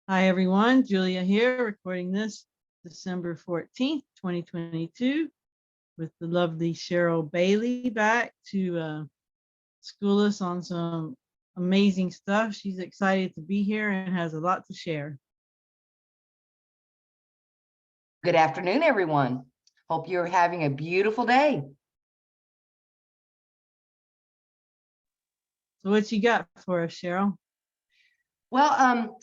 Hi, everyone. Julia here, recording this December 14th, 2022, with the lovely Cheryl Bailey back to school us on some amazing stuff. She's excited to be here and has a lot to share. Good afternoon, everyone. Hope you're having a beautiful day. So what you got for us, Cheryl? Well,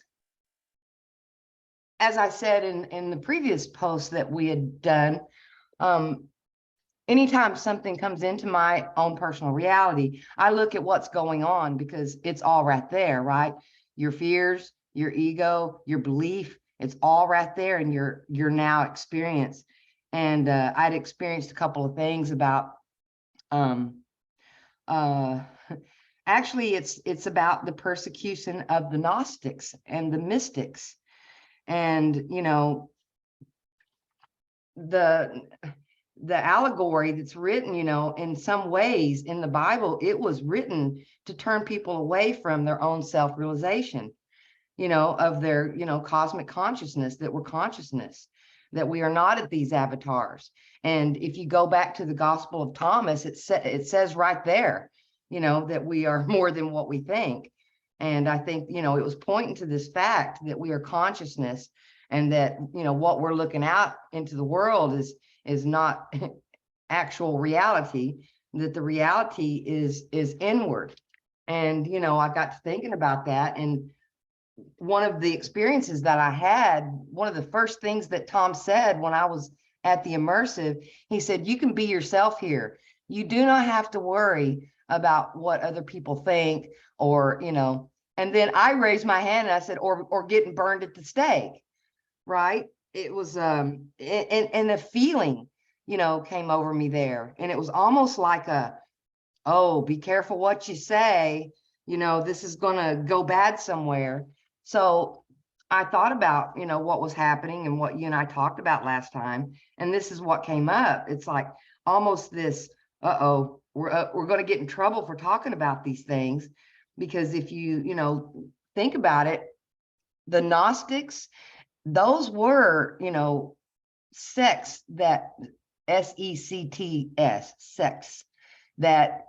as I said in the previous post that we had done, anytime something comes into my own personal reality, I look at what's going on because it's all right there, right? Your fears, your ego, your belief, it's all right there in your now experience. And I'd experienced a couple of things about actually it's about the persecution of the Gnostics and the mystics. And the allegory that's written, in some ways in the Bible, it was written to turn people away from their own self-realization, of their, cosmic consciousness, that we're consciousness, that we are not at these avatars. And if you go back to the Gospel of Thomas, it says right there, that we are more than what we think. And I think, it was pointing to this fact that we are consciousness, and that, what we're looking out into the world is not actual reality, that the reality is inward. And, I got to thinking about that. And one of the experiences that I had, one of the first things that Tom said when I was at the immersive, he said, you can be yourself here. You do not have to worry about what other people think, or, and then I raised my hand and I said, or getting burned at the stake, right? It was, and a feeling, came over me there. And it was almost like oh, be careful what you say, this is going to go bad somewhere. So I thought about, what was happening and what you and I talked about last time. And this is what came up. It's like almost this, we're going to get in trouble for talking about these things. Because if you, think about it, the Gnostics, those were, sects that sects, sects that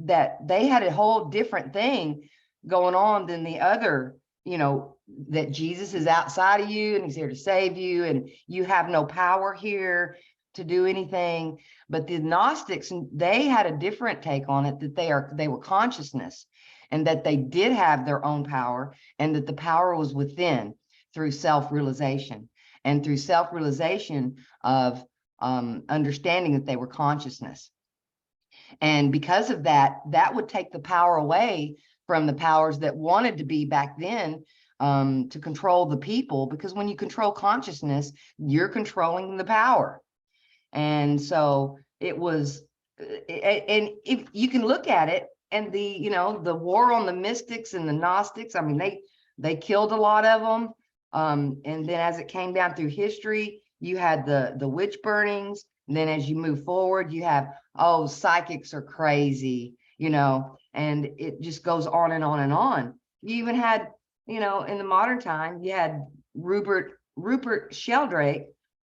they had a whole different thing going on than the other, that Jesus is outside of you and he's here to save you and you have no power here to do anything. But the Gnostics, they had a different take on it, that they were consciousness, and that they did have their own power, and that the power was within, through self-realization, and through self-realization of understanding that they were consciousness. And because of that, that would take the power away from the powers that wanted to be back then, to control the people, because when you control consciousness, you're controlling the power. And so it was, and if you can look at it, and the war on the mystics and the Gnostics, I mean, they killed a lot of them. And then as it came down through history, you had the witch burnings. And then as you move forward, you have, oh, psychics are crazy, and it just goes on and on and on. You even had, in the modern time, you had Rupert Sheldrake.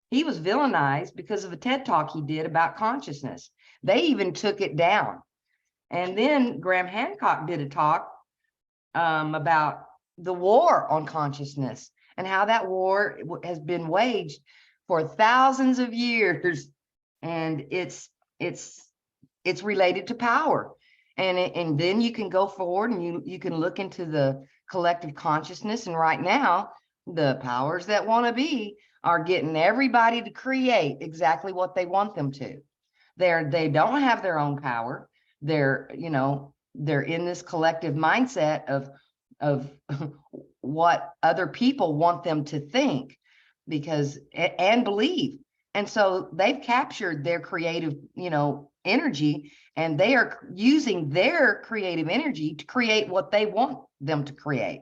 He was villainized because of a TED talk he did about consciousness. They even took it down. And then Graham Hancock did a talk about the war on consciousness, and how that war has been waged for thousands of years. And it's related to power. And then you can go forward and you can look into the collective consciousness. And right now, the powers that want to be are getting everybody to create exactly what they want them to. They don't have their own power. They're in this collective mindset of what other people want them to think, because and believe. And so they've captured their creative, energy, and they are using their creative energy to create what they want them to create.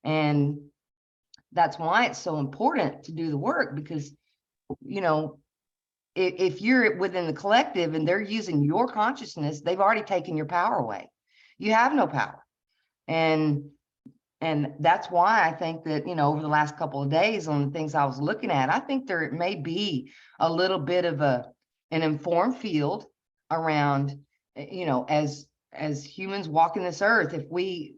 And that's why it's so important to do the work, because, if you're within the collective and they're using your consciousness, they've already taken your power away. You have no power. And And that's why I think that, over the last couple of days on the things I was looking at, I think there may be a little bit of an informed field around, as humans walking this earth, if we,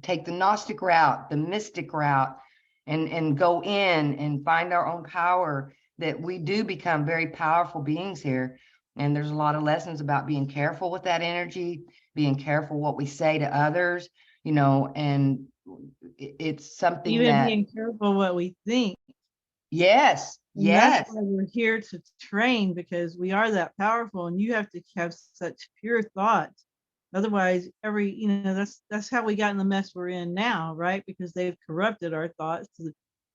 take the Gnostic route, the mystic route, and go in and find our own power, that we do become very powerful beings here. And there's a lot of lessons about being careful with that energy, being careful what we say to others, and it's something Even that, being careful what we think. yes, And that's yes, why we're here to train, because we are that powerful, and you have to have such pure thoughts. Otherwise, that's how we got in the mess we're in now, right? Because they've corrupted our thoughts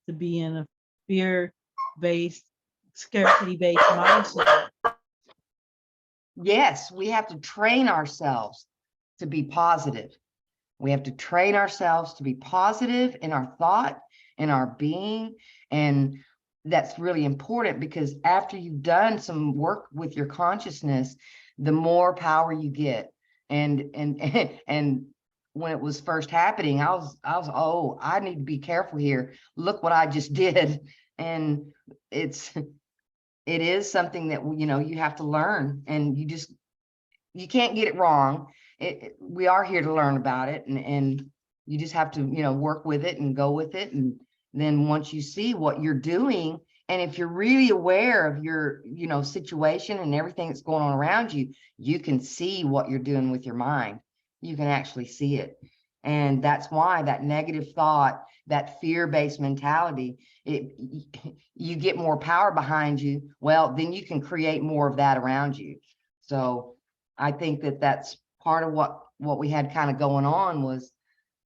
to be in a fear-based, scarcity-based mindset. yes, we have to train ourselves to be positive. We have to train ourselves to be positive in our thought, in our being. And that's really important, because after you've done some work with your consciousness, the more power you get. And and when it was first happening, I was, oh, I need to be careful here. Look what I just did. And it is something that, you have to learn, and you can't get it wrong. We are here to learn about it, and you just have to, work with it and go with it. And then once you see what you're doing, and if you're really aware of your, situation and everything that's going on around you, you can see what you're doing with your mind. You can actually see it. And that's why that negative thought, that fear-based mentality, you get more power behind you. Well, then you can create more of that around you. So I think that that's part of what we had kind of going on was,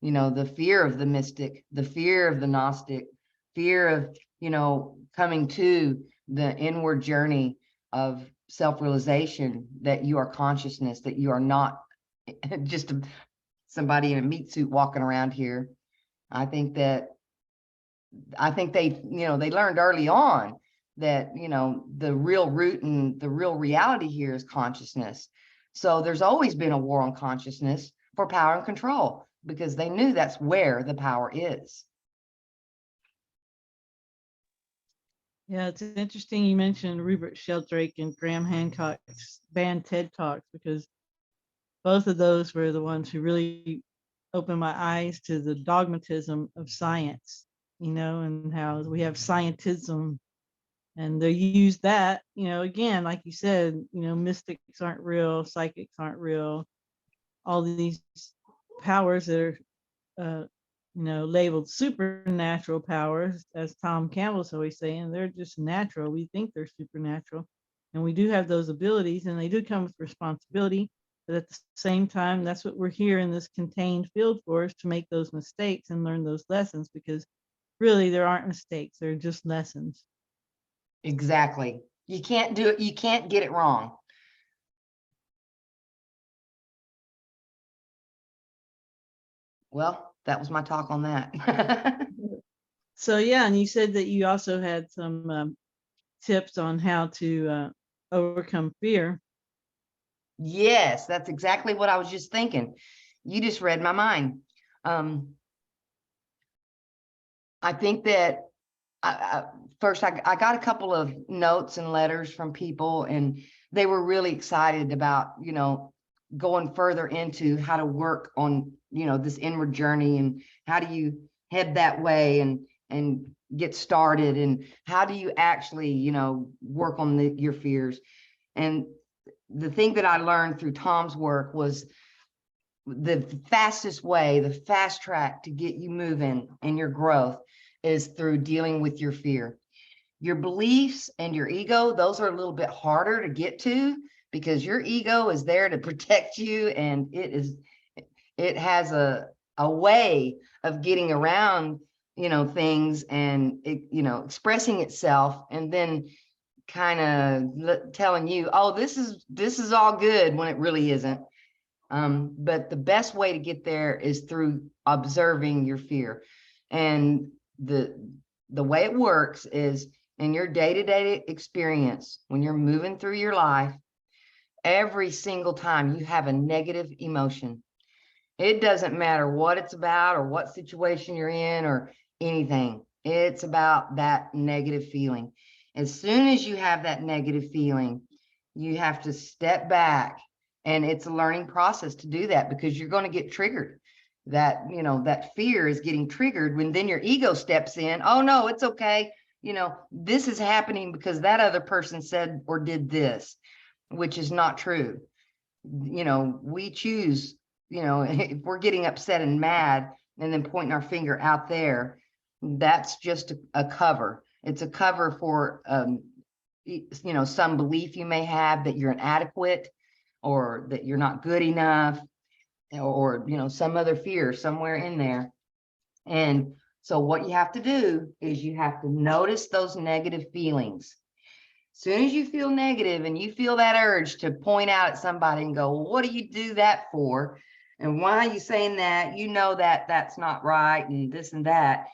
the fear of the mystic, the fear of the Gnostic, fear of, coming to the inward journey of self-realization, that you are consciousness, that you are not just somebody in a meat suit walking around here. I think they, they learned early on that, the real root and the real reality here is consciousness. So there's always been a war on consciousness for power and control, because they knew that's where the power is. Yeah, it's interesting you mentioned Rupert Sheldrake and Graham Hancock's band TED Talks, because both of those were the ones who really opened my eyes to the dogmatism of science, and how we have scientism, and they use that, again, like you said, mystics aren't real, psychics aren't real, all these powers that are, labeled supernatural powers, as Tom Campbell's always saying, they're just natural. We think they're supernatural, and we do have those abilities, and they do come with responsibility. But at the same time, that's what we're here in this contained field for, is to make those mistakes and learn those lessons, because really there aren't mistakes, they're just lessons. Exactly. You can't do it. You can't get it wrong. Well, that was my talk on that. So yeah, and you said that you also had some tips on how to overcome fear. Yes, that's exactly what I was just thinking. You just read my mind. I think that first I got a couple of notes and letters from people, and they were really excited about, going further into how to work on, this inward journey, and how do you head that way and get started, and how do you actually, work on your fears. And the thing that I learned through Tom's work was the fastest way, the fast track to get you moving in your growth is through dealing with your fear. Your beliefs and your ego, those are a little bit harder to get to, because your ego is there to protect you, and it has a way of getting around, things, and expressing itself, and then kind of telling you, oh, this is all good, when it really isn't. But the best way to get there is through observing your fear. And the way it works is, in your day-to-day experience, when you're moving through your life, every single time you have a negative emotion, It doesn't matter what it's about or what situation you're in or anything. It's about that negative feeling. As soon as you have that negative feeling, you have to step back, and it's a learning process to do that, because you're going to get triggered. That, you know, that fear is getting triggered when then your ego steps in. Oh no, it's okay. You know, this is happening because that other person said or did this, which is not true. You know, we choose, you know, if we're getting upset and mad and then pointing our finger out there, that's just a cover. It's a cover for, you know, some belief you may have that you're inadequate or that you're not good enough, or, you know, some other fear somewhere in there. And so what you have to do is you have to notice those negative feelings. As soon as you feel negative and you feel that urge to point out at somebody and go, well, what do you do that for? And why are you saying that? You know that that's not right, and this and that.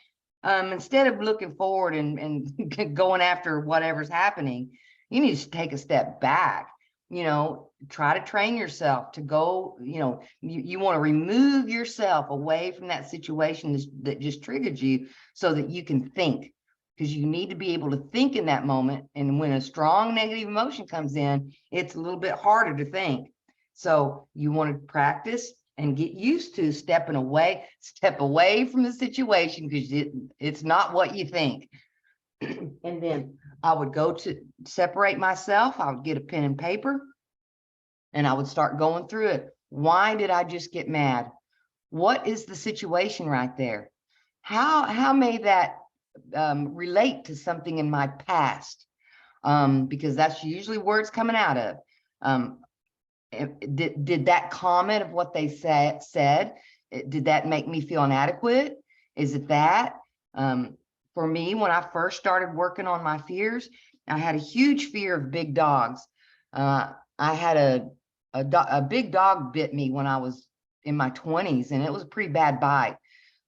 Instead of looking forward and going after whatever's happening, you need to take a step back. You know, try to train yourself to go, you know, you want to remove yourself away from that situation that just triggered you, so that you can think, because you need to be able to think in that moment. And when a strong negative emotion comes in, it's a little bit harder to think. So you want to practice and get used to step away from the situation, because it's not what you think. And then I would go to separate myself. I would get a pen and paper and I would start going through it. Why did I just get mad? What is the situation right there? How may that relate to something in my past? Because that's usually where it's coming out of. Did that comment of what they said, did that make me feel inadequate? Is it that? For me, when I first started working on my fears, I had a huge fear of big dogs. I had a big dog bit me when I was in my 20s, and it was a pretty bad bite.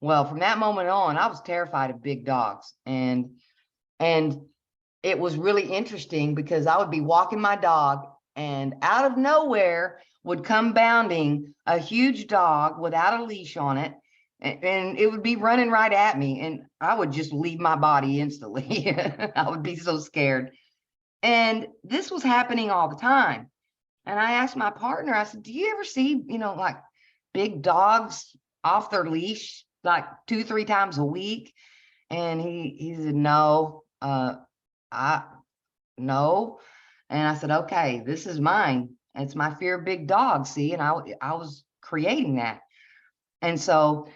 Well, from that moment on, I was terrified of big dogs. And it was really interesting, because I would be walking my dog, and out of nowhere would come bounding a huge dog without a leash on it. And it would be running right at me, and I would just leave my body instantly. I would be so scared. And this was happening all the time. And I asked my partner, I said, do you ever see, you know, like big dogs off their leash, like 2-3 times a week? And he said, no, no. And I said, okay, this is mine. It's my fear of big dogs. See, and I was creating that. And so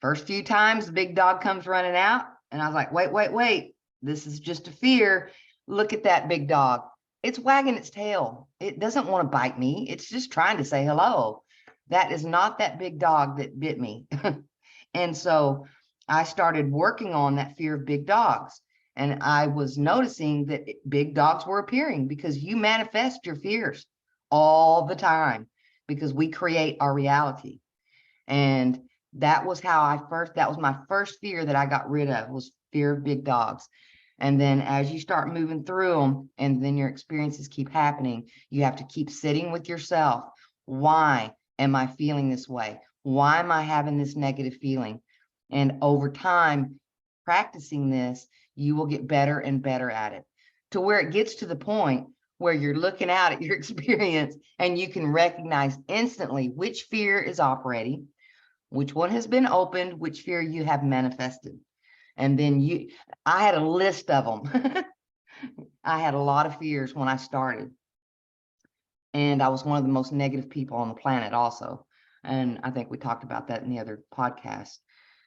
first few times the big dog comes running out, and I was like, wait, this is just a fear. Look at that big dog. It's wagging its tail. It doesn't want to bite me. It's just trying to say hello. That is not that big dog that bit me. And so I started working on that fear of big dogs. And I was noticing that big dogs were appearing, because you manifest your fears all the time, because we create our reality. And that was that was my first fear that I got rid of, was fear of big dogs. And then as you start moving through them, and then your experiences keep happening, you have to keep sitting with yourself. Why am I feeling this way? Why am I having this negative feeling? And over time, practicing this, you will get better and better at it, to where it gets to the point where you're looking out at your experience and you can recognize instantly which fear is operating, which one has been opened, which fear you have manifested. And then I had a list of them. I had a lot of fears when I started. And I was one of the most negative people on the planet also. And I think we talked about that in the other podcast.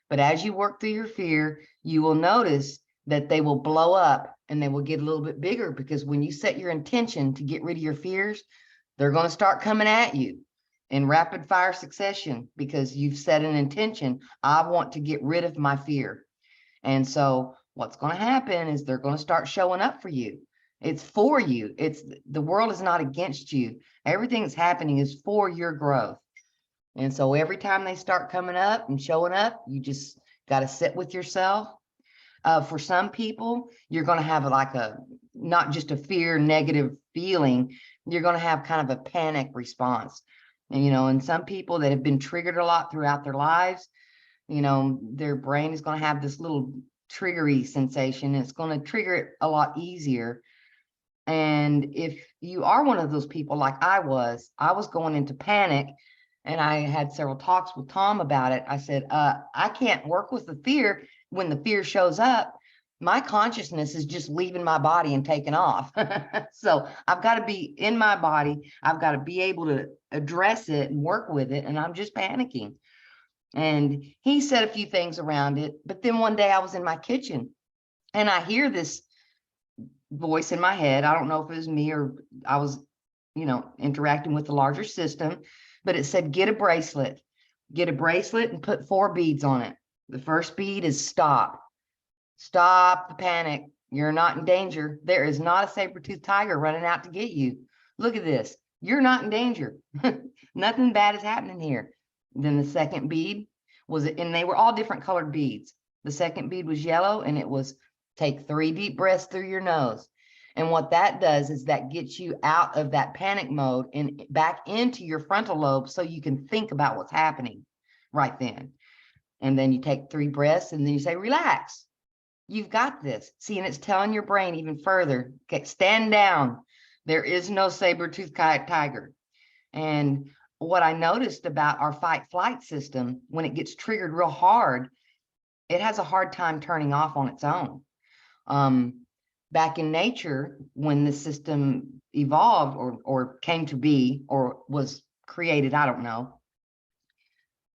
But as you work through your fear, you will notice that they will blow up and they will get a little bit bigger, because when you set your intention to get rid of your fears, they're going to start coming at you in rapid fire succession, because you've set an intention. I want to get rid of my fear. And so what's going to happen is they're going to start showing up for you. It's for you. The world is not against you. Everything that's happening is for your growth. And so every time they start coming up and showing up, you just got to sit with yourself. For some people, you're going to have like not just a fear, negative feeling. You're going to have kind of a panic response. And, and some people that have been triggered a lot throughout their lives, their brain is going to have this little triggery sensation. It's going to trigger it a lot easier. And if you are one of those people like I was going into panic, and I had several talks with Tom about it. I said, I can't work with the fear. When the fear shows up, my consciousness is just leaving my body and taking off. So I've got to be in my body. I've got to be able to address it and work with it. And I'm just panicking. And he said a few things around it. But then one day I was in my kitchen and I hear this voice in my head. I don't know if it was me or I was, interacting with the larger system, but it said, get a bracelet and put 4 beads on it. The first bead is stop the panic. You're not in danger. There is not a saber-toothed tiger running out to get you. Look at this. You're not in danger. Nothing bad is happening here. Then the second bead was, and they were all different colored beads. The second bead was yellow, and it was take 3 deep breaths through your nose. And what that does is that gets you out of that panic mode and back into your frontal lobe so you can think about what's happening right then. And then you take 3 breaths and then you say, relax. You've got this. See, and it's telling your brain even further, okay, stand down. There is no saber-toothed tiger. And what I noticed about our fight-flight system, when it gets triggered real hard, it has a hard time turning off on its own. Back in nature, when the system evolved or came to be or was created, I don't know,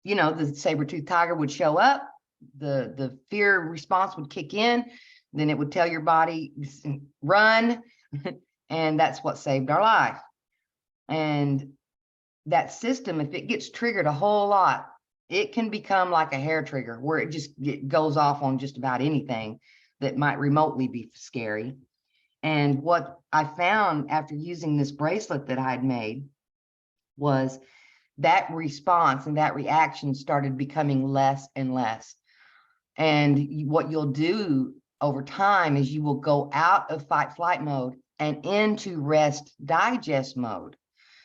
the saber-toothed tiger would show up, the fear response would kick in, then it would tell your body, run, and that's what saved our life. And that system, if it gets triggered a whole lot, it can become like a hair trigger where it goes off on just about anything that might remotely be scary. And what I found after using this bracelet that I had made was that response and that reaction started becoming less and less. And what you'll do over time is you will go out of fight-flight mode and into rest digest mode.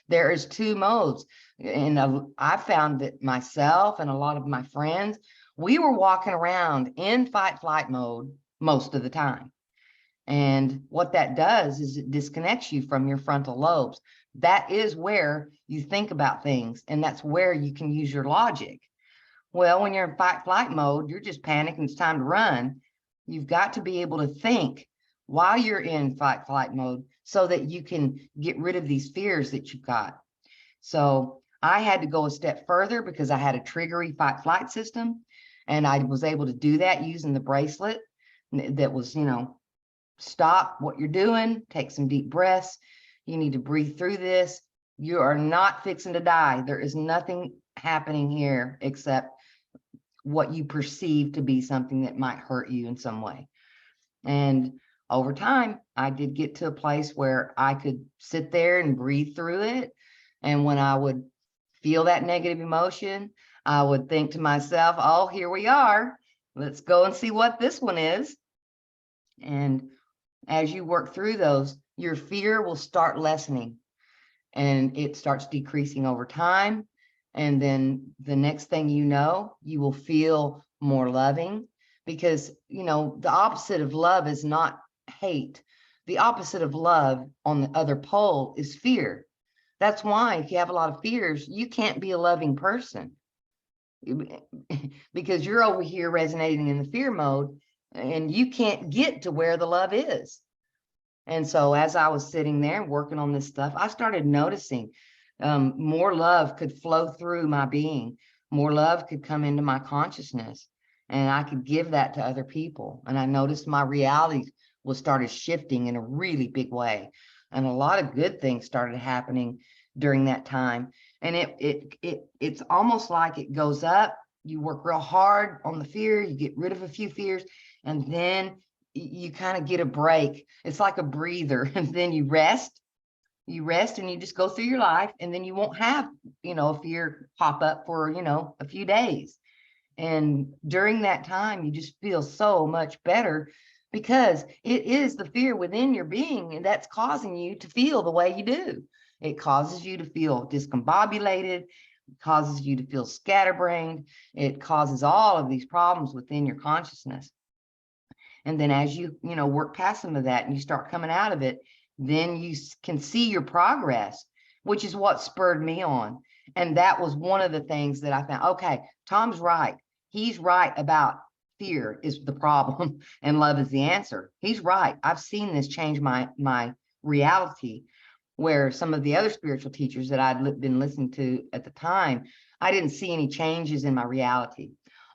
There is 2 modes. And I found that myself and a lot of my friends, we were walking around in fight-flight mode most of the time. And what that does is it disconnects you from your frontal lobes. That is where you think about things, and that's where you can use your logic. Well, when you're in fight-flight mode, you're just panicking, it's time to run. You've got to be able to think while you're in fight-flight mode so that you can get rid of these fears that you've got. So I had to go a step further because I had a triggery fight-flight system, and I was able to do that using the bracelet that was, stop what you're doing, take some deep breaths. You need to breathe through this. You are not fixing to die. There is nothing happening here except what you perceive to be something that might hurt you in some way. And over time, I did get to a place where I could sit there and breathe through it. And when I would feel that negative emotion, I would think to myself, oh, here we are. Let's go and see what this one is. And as you work through those, your fear will start lessening and it starts decreasing over time. And then the next thing you know, you will feel more loving because, the opposite of love is not hate. The opposite of love on the other pole is fear. That's why if you have a lot of fears, you can't be a loving person because you're over here resonating in the fear mode and you can't get to where the love is. And so as I was sitting there working on this stuff, I started noticing more love could flow through my being. More love could come into my consciousness and I could give that to other people. And I noticed my reality was started shifting in a really big way. And a lot of good things started happening during that time. And it's almost like it goes up. You work real hard on the fear, you get rid of a few fears, and then you kind of get a break. It's like a breather, and then you rest and you just go through your life, and then you won't have, a fear pop up for, a few days. And during that time, you just feel so much better because it is the fear within your being and that's causing you to feel the way you do. It causes you to feel discombobulated, causes you to feel scatterbrained. It causes all of these problems within your consciousness. And then as you work past some of that and you start coming out of it, then you can see your progress, which is what spurred me on. And that was one of the things that I found. Okay, Tom's right. He's right about fear is the problem and love is the answer. He's right. I've seen this change my reality, where some of the other spiritual teachers that I'd been listening to at the time, I didn't see any changes in my reality.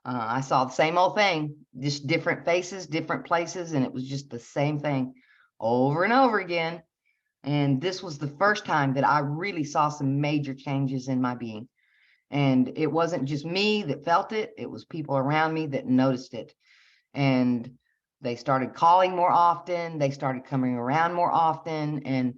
I saw the same old thing, just different faces, different places, and it was just the same thing over and over again. And this was the first time that I really saw some major changes in my being. And it wasn't just me that felt it, it was people around me that noticed it. And they started calling more often, they started coming around more often. And,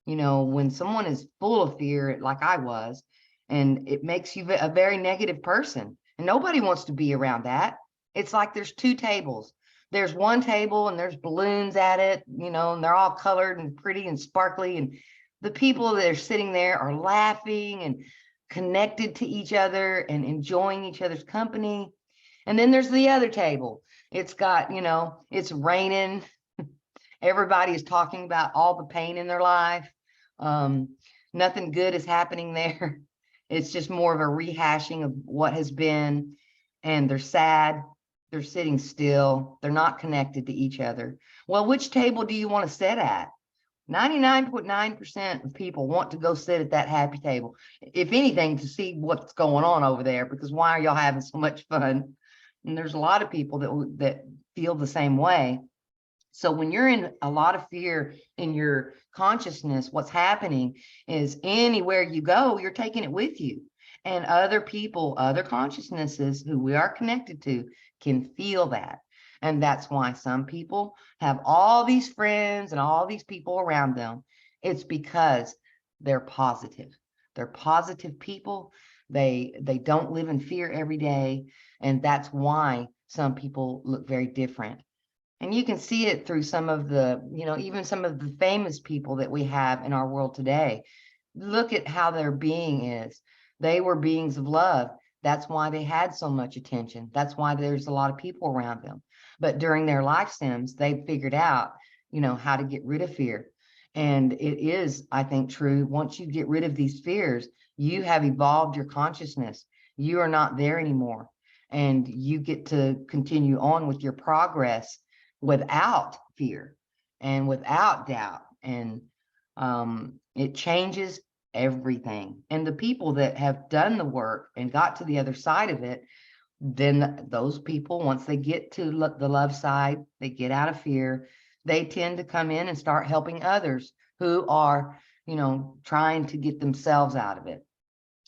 when someone is full of fear, like I was, and it makes you a very negative person. And nobody wants to be around that. It's like there's two tables. There's one table and there's balloons at it, and they're all colored and pretty and sparkly. And the people that are sitting there are laughing and connected to each other and enjoying each other's company. And then there's the other table. It's got, it's raining. Everybody is talking about all the pain in their life. Nothing good is happening there. It's just more of a rehashing of what has been, and they're sad. They're sitting still. They're not connected to each other. Well, which table do you want to sit at? 99.9% of people want to go sit at that happy table, if anything, to see what's going on over there, because why are y'all having so much fun? And there's a lot of people that feel the same way. So when you're in a lot of fear in your consciousness, what's happening is anywhere you go, you're taking it with you. And other people, other consciousnesses who we are connected to can feel that. And that's why some people have all these friends and all these people around them. It's because they're positive. They're positive people. They don't live in fear every day. And that's why some people look very different. And you can see it through some of the, even some of the famous people that we have in our world today. Look at how their being is. They were beings of love. That's why they had so much attention. That's why there's a lot of people around them. But during their lifetimes, they figured out, how to get rid of fear. And it is, I think, true. Once you get rid of these fears, you have evolved your consciousness. You are not there anymore. And you get to continue on with your progress without fear and without doubt. And it changes everything. And the people that have done the work and got to the other side of it, then those people, once they get to the love side, they get out of fear, they tend to come in and start helping others who are, trying to get themselves out of it.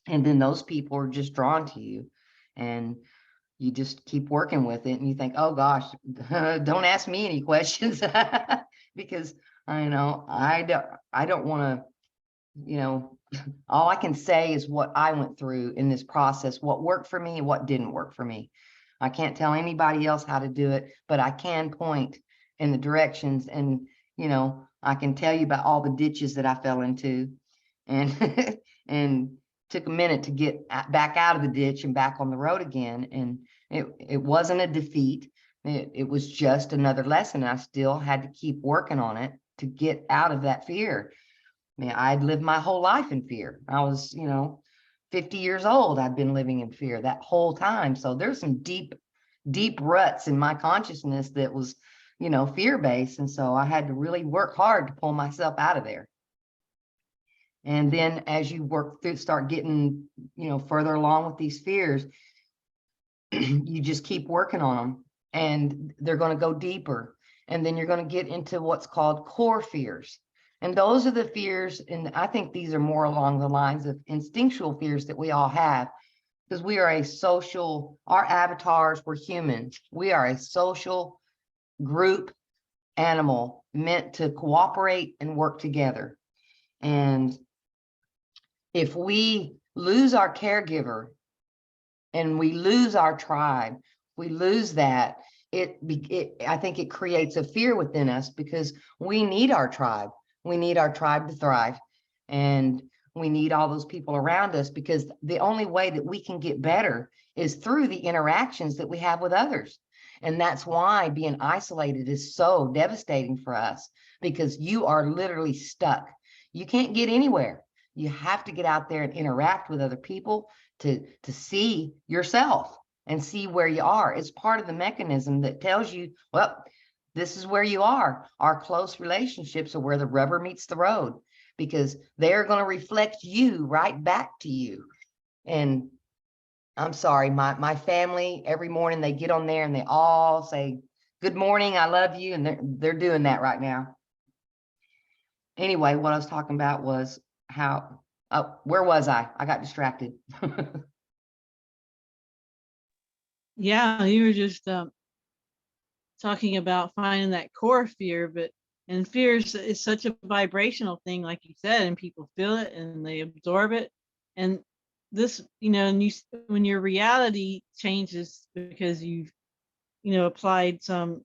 And then those people are just drawn to you, and you just keep working with it. And you think, oh gosh, don't ask me any questions because I don't want to, all I can say is what I went through in this process, what worked for me and what didn't work for me. I can't tell anybody else how to do it, but I can point in the directions, and, I can tell you about all the ditches that I fell into, and, and took a minute to get back out of the ditch and back on the road again. And it wasn't a defeat. It was just another lesson. I still had to keep working on it to get out of that fear. I'd lived my whole life in fear. I was, 50 years old. I'd been living in fear that whole time. So there's some deep ruts in my consciousness that was, fear-based. And so I had to really work hard to pull myself out of there. And then as you work through, start getting, further along with these fears, you just keep working on them, and they're going to go deeper. And then you're going to get into what's called core fears. And those are the fears, and I think these are more along the lines of instinctual fears that we all have, because we are a social, our avatars were humans. We are a social group animal meant to cooperate and work together. And if we lose our caregiver and we lose our tribe, we lose that, I think it creates a fear within us, because we need our tribe. We need our tribe to thrive. And we need all those people around us, because the only way that we can get better is through the interactions that we have with others. And that's why being isolated is so devastating for us, because you are literally stuck. You can't get anywhere. You have to get out there and interact with other people to see yourself and see where you are. It's part of the mechanism that tells you, well, this is where you are. Our close relationships are where the rubber meets the road, because they're going to reflect you right back to you. And I'm sorry, my family, every morning they get on there and they all say, good morning, I love you. And they're doing that right now. Anyway, what I was talking about was how, where was I? I got distracted. Yeah, you were just talking about finding that core fear, and fear is such a vibrational thing, like you said, and people feel it and they absorb it. And this, and when your reality changes because you've, applied some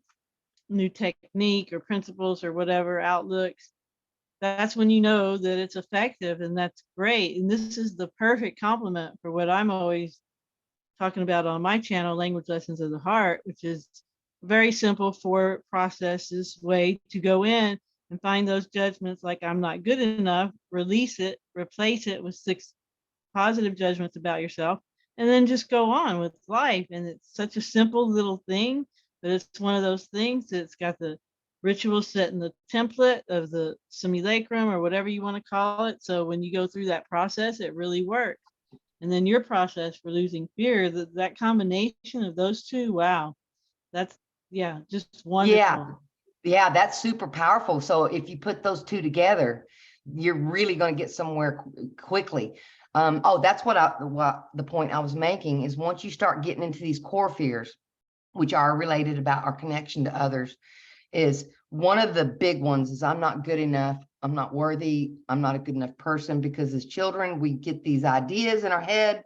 new technique or principles or whatever outlooks, that's when you know that it's effective, and that's great. And this is the perfect complement for what I'm always talking about on my channel, Language Lessons of the Heart, which is very simple 4 processes way to go in and find those judgments like I'm not good enough, release it, replace it with 6 positive judgments about yourself, and then just go on with life. And it's such a simple little thing, but it's one of those things that's got the ritual set in the template of the simulacrum or whatever you want to call it. So when you go through that process, it really works. And then your process for losing fear, that combination of those two, wow, that's, yeah, just wonderful. Yeah, that's super powerful. So if you put those two together, you're really going to get somewhere quickly. That's what the point I was making is, once you start getting into these core fears, which are related about our connection to others, is one of the big ones is I'm not good enough. I'm not worthy. I'm not a good enough person. Because as children, we get these ideas in our head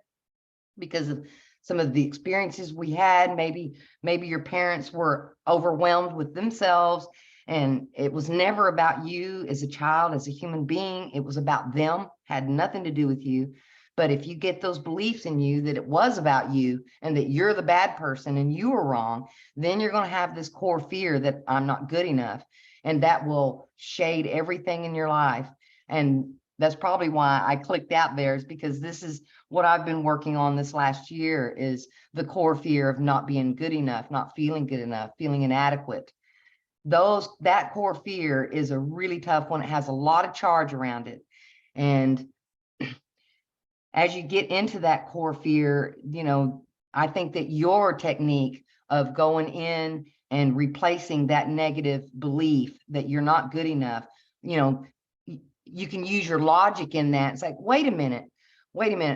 because of some of the experiences we had. Maybe your parents were overwhelmed with themselves, and it was never about you as a child, as a human being. It was about them, had nothing to do with you. But if you get those beliefs in you that it was about you and that you're the bad person and you were wrong, then you're going to have this core fear that I'm not good enough. And that will shade everything in your life. And that's probably why I clicked out there, is because this is what I've been working on this last year, is the core fear of not being good enough, not feeling good enough, feeling inadequate. That core fear is a really tough one. It has a lot of charge around it. And as you get into that core fear, I think that your technique of going in and replacing that negative belief that you're not good enough, you can use your logic in that. It's like, wait a minute,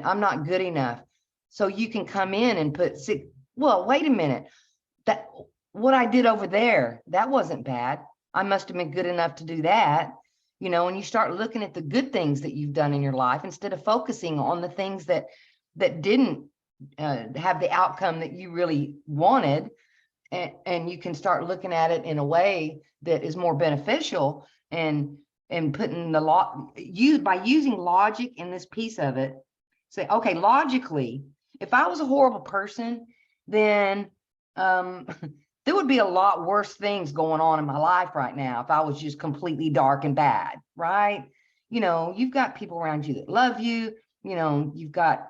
I'm not good enough. So you can come in and wait a minute, that what I did over there, that wasn't bad. I must have been good enough to do that. And you start looking at the good things that you've done in your life instead of focusing on the things that didn't have the outcome that you really wanted. And you can start looking at it in a way that is more beneficial, and putting by using logic in this piece of it. Say, okay, logically, if I was a horrible person, then there would be a lot worse things going on in my life right now if I was just completely dark and bad, right? You've got people around you that love you. You've got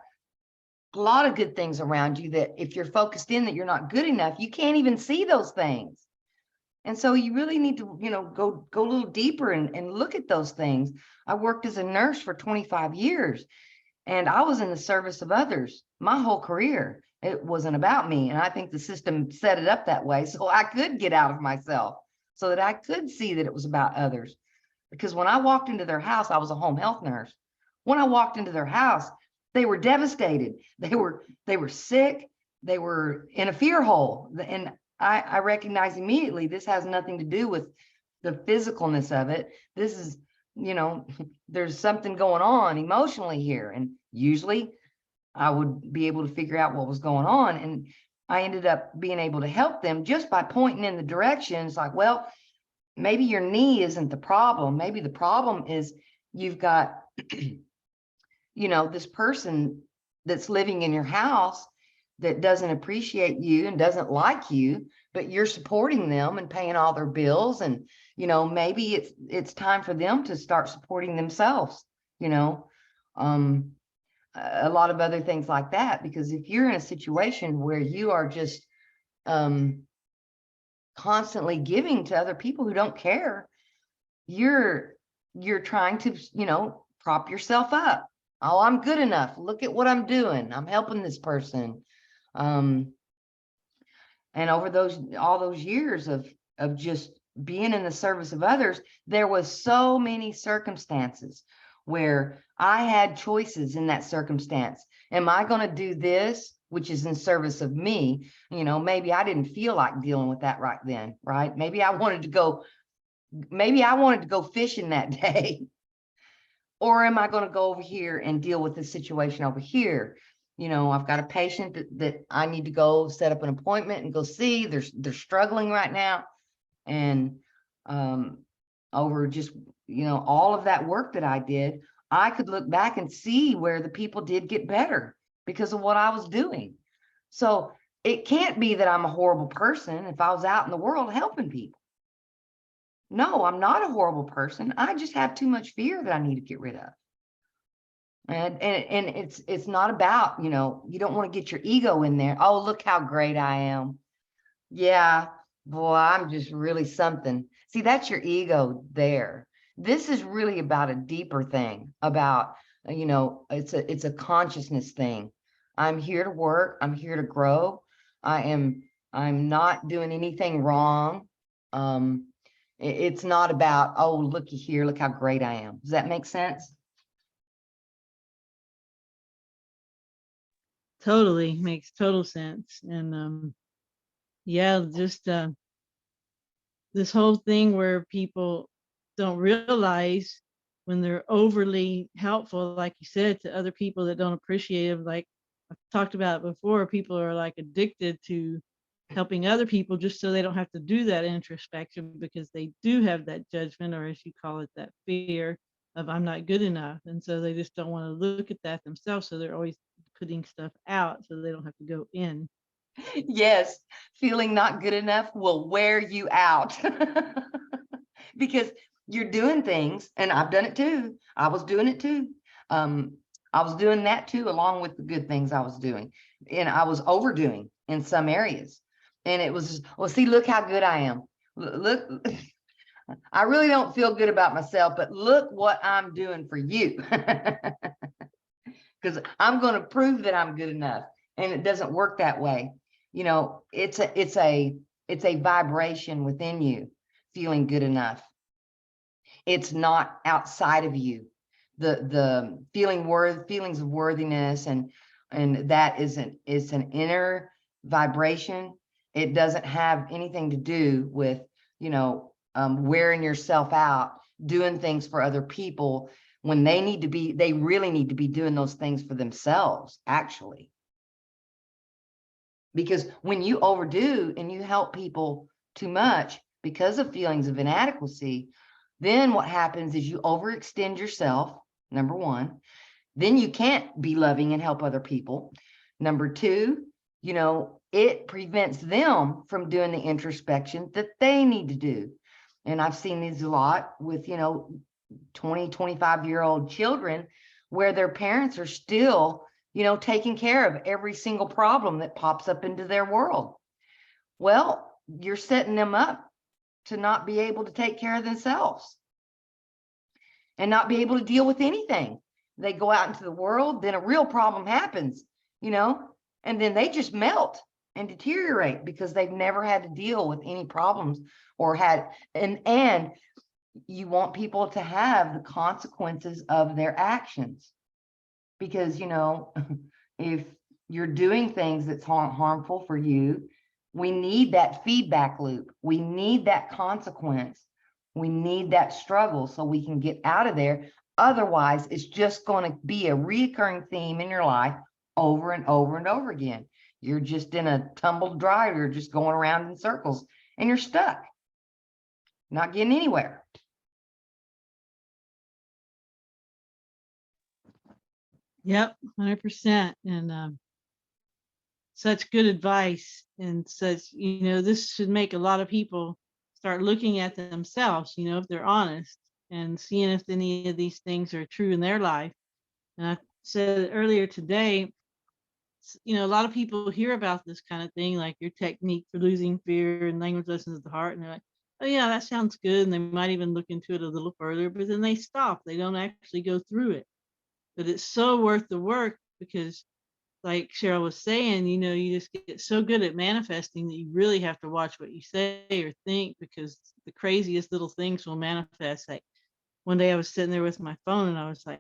a lot of good things around you that if you're focused in that you're not good enough, you can't even see those things. And so you really need to, go a little deeper and look at those things. I worked as a nurse for 25 years, and I was in the service of others my whole career. It wasn't about me. And I think the system set it up that way so I could get out of myself, so that I could see that it was about others. Because when I walked into their house, I was a home health nurse. When I walked into their house, they were devastated. They were sick. They were in a fear hole. And I recognized immediately this has nothing to do with the physicalness of it. This is, there's something going on emotionally here. And usually I would be able to figure out what was going on. And I ended up being able to help them just by pointing in the directions like, well, maybe your knee isn't the problem. Maybe the problem is you've got you know, this person that's living in your house that doesn't appreciate you and doesn't like you, but you're supporting them and paying all their bills. And, you know, maybe it's time for them to start supporting themselves, you know, a lot of other things like that. Because if you're in a situation where you are just constantly giving to other people who don't care, you're trying to, you know, prop yourself up. Oh, I'm good enough. Look at what I'm doing. I'm helping this person. And over all those years of just being in the service of others, there was so many circumstances where I had choices in that circumstance. Am I going to do this, which is in service of me? You know, maybe I didn't feel like dealing with that right then, right? Maybe I wanted to go fishing that day. Or am I going to go over here and deal with this situation over here? You know, I've got a patient that I need to go set up an appointment and go see. They're struggling right now. And over just, you know, all of that work that I did, I could look back and see where the people did get better because of what I was doing. So it can't be that I'm a horrible person if I was out in the world helping people. No, I'm not a horrible person. I just have too much fear that I need to get rid of. And it's not about, you know, you don't want to get your ego in there. Oh, look how great I am. Yeah, boy, I'm just really something. See, that's your ego there. This is really about a deeper thing, about, you know, it's a consciousness thing. I'm here to work. I'm here to grow. I'm not doing anything wrong. It's not about, oh, looky here, look how great I am. Does that make sense? Totally makes total sense. And yeah, just this whole thing where people don't realize when they're overly helpful, like you said, to other people that don't appreciate it. Like I've talked about before, people are like addicted to helping other people just so they don't have to do that introspection, because they do have that judgment, or as you call it, that fear of I'm not good enough. And so they just don't want to look at that themselves. So they're always putting stuff out so they don't have to go in. Yes, feeling not good enough will wear you out because you're doing things, and I've done it too. I was doing it too. I was doing that too, along with the good things I was doing, and I was overdoing in some areas. And it was, well, see, look how good I am. Look, I really don't feel good about myself, but look what I'm doing for you. Because I'm going to prove that I'm good enough. And it doesn't work that way. You know, it's a vibration within you, feeling good enough. It's not outside of you. The feelings of worthiness, and that is an inner vibration. It doesn't have anything to do with, you know, wearing yourself out, doing things for other people when they really need to be doing those things for themselves, actually. Because when you overdo and you help people too much because of feelings of inadequacy, then what happens is you overextend yourself, number one. Then you can't be loving and help other people. Number two, you know, it prevents them from doing the introspection that they need to do. And I've seen these a lot with, you know, 20, 25-year-old children where their parents are still, you know, taking care of every single problem that pops up into their world. Well, you're setting them up to not be able to take care of themselves and not be able to deal with anything. They go out into the world, then a real problem happens, you know, and then they just melt and deteriorate because they've never had to deal with any problems or had, and you want people to have the consequences of their actions. Because, you know, if you're doing things that's harmful for you, we need that feedback loop. We need that consequence. We need that struggle so we can get out of there. Otherwise, it's just going to be a recurring theme in your life over and over and over again. You're just in a tumbled drive. You're just going around in circles and you're stuck, not getting anywhere. Yep, 100%. And such good advice, and such, this should make a lot of people start looking at themselves, if they're honest, and seeing if any of these things are true in their life. And I said earlier today, a lot of people hear about this kind of thing, like your technique for losing fear and language lessons of the heart, and they're like, oh yeah, that sounds good. And they might even look into it a little further, but then they stop. They don't actually go through it. But it's so worth the work, because like Cheryl was saying, you just get so good at manifesting that you really have to watch what you say or think, because the craziest little things will manifest. Like one day I was sitting there with my phone and I was like,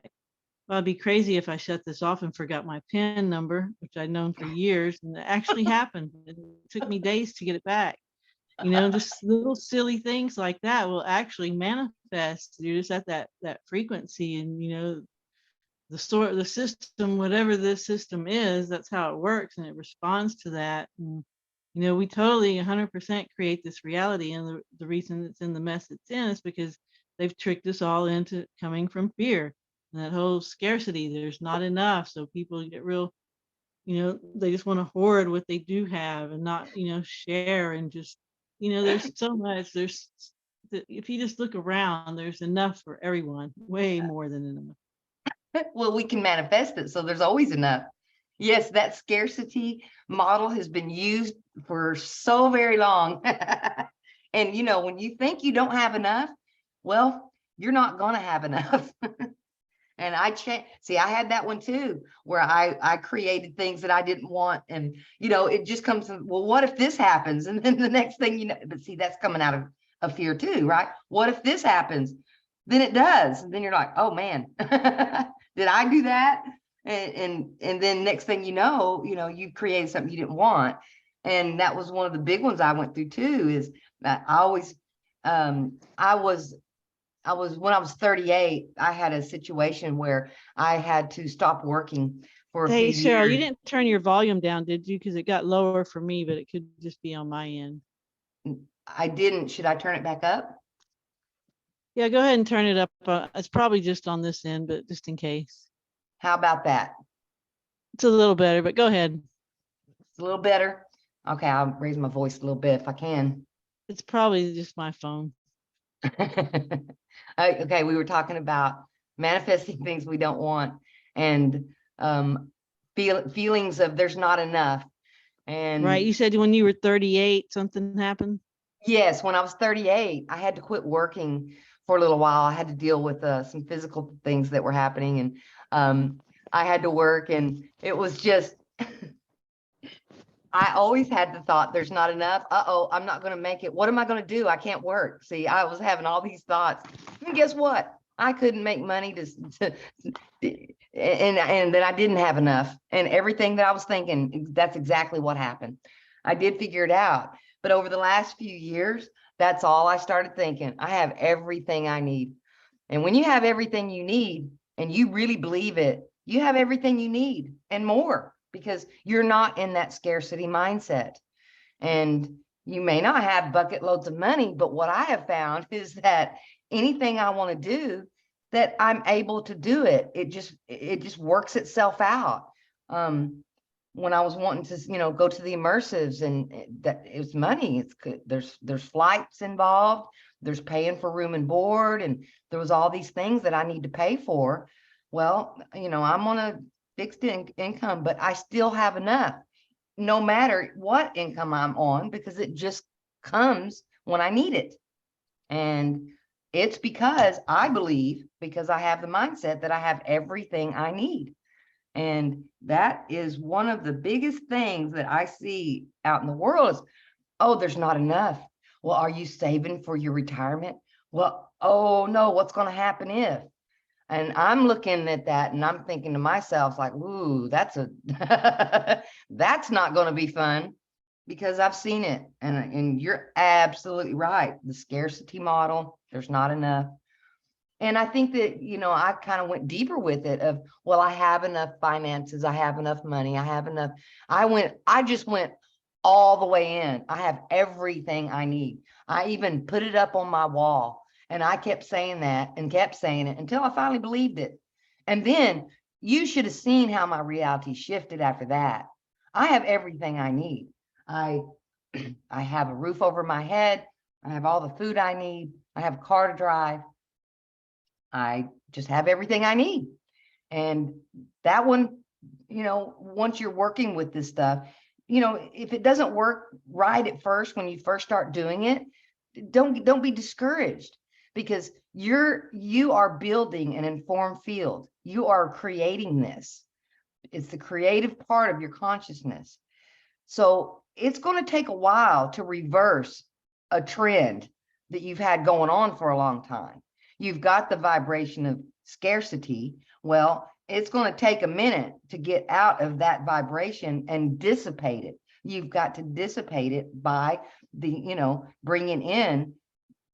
well, it'd be crazy if I shut this off and forgot my PIN number, which I'd known for years. And it actually happened. It took me days to get it back. Just little silly things like that will actually manifest. You're just at that frequency, and the system, whatever this system is, that's how it works, and it responds to that. And we totally 100% create this reality, and the reason it's in the mess it's in is because they've tricked us all into coming from fear and that whole scarcity. There's not enough, so people get real, they just want to hoard what they do have and not, share, and just, there's so much. If you just look around, there's enough for everyone, way more than enough. Well, we can manifest it, so there's always enough. Yes, that scarcity model has been used for so very long. And when you think you don't have enough, well, you're not going to have enough. And I had that one too, where I created things that I didn't want. And, it just comes from, well, what if this happens? And then the next thing, but see, that's coming out of fear too, right? What if this happens? Then it does. And then you're like, oh man, did I do that? And then next thing you created something you didn't want. And that was one of the big ones I went through too, is that I always, when I was 38, I had a situation where I had to stop working for a Hey, few Cheryl, you years. didn't turn your volume down, did you? Because it got lower for me, but it could just be on my end. I didn't. Should I turn it back up? Yeah, go ahead and turn it up. It's probably just on this end, but just in case. How about that? It's a little better, but go ahead. It's a little better. Okay, I'll raise my voice a little bit if I can. It's probably just my phone. Okay, we were talking about manifesting things we don't want, and feelings of there's not enough. And Right. You said when you were 38, something happened. yes, when I was 38, I had to quit working for a little while. I had to deal with some physical things that were happening, and I had to work, and it was just, I always had the thought, there's not enough. Uh-oh, I'm not going to make it. What am I going to do? I can't work. See, I was having all these thoughts. And guess what? I couldn't make money and then I didn't have enough. And everything that I was thinking, that's exactly what happened. I did figure it out. But over the last few years, that's all I started thinking. I have everything I need. And when you have everything you need and you really believe it, you have everything you need and more, because you're not in that scarcity mindset. And you may not have bucket loads of money, but what I have found is that anything I want to do, that I'm able to do it. It just works itself out. When I was wanting to, go to the immersives, and that it's money, it's good. There's flights involved, there's paying for room and board, and there was all these things that I need to pay for. Well, I'm on a fixed income, but I still have enough, no matter what income I'm on, because it just comes when I need it. And it's because I believe, because I have the mindset that I have everything I need. And that is one of the biggest things that I see out in the world is, oh, there's not enough. Well, are you saving for your retirement? Well, oh no, what's going to happen if? And I'm looking at that and I'm thinking to myself, like, ooh, that's that's not going to be fun, because I've seen it. And you're absolutely right. The scarcity model, there's not enough. And I think that, I kind of went deeper with it of, well, I have enough finances. I have enough money. I have enough. I just went all the way in. I have everything I need. I even put it up on my wall, and I kept saying that and kept saying it until I finally believed it. And then you should have seen how my reality shifted after that. I have everything I need. I have a roof over my head. I have all the food I need. I have a car to drive. I just have everything I need. And that one, once you're working with this stuff, if it doesn't work right at first, when you first start doing it, don't be discouraged, because you are building an informed field. You are creating this. It's the creative part of your consciousness. So it's going to take a while to reverse a trend that you've had going on for a long time. You've got the vibration of scarcity. Well, it's going to take a minute to get out of that vibration and dissipate it. You've got to dissipate it by bringing in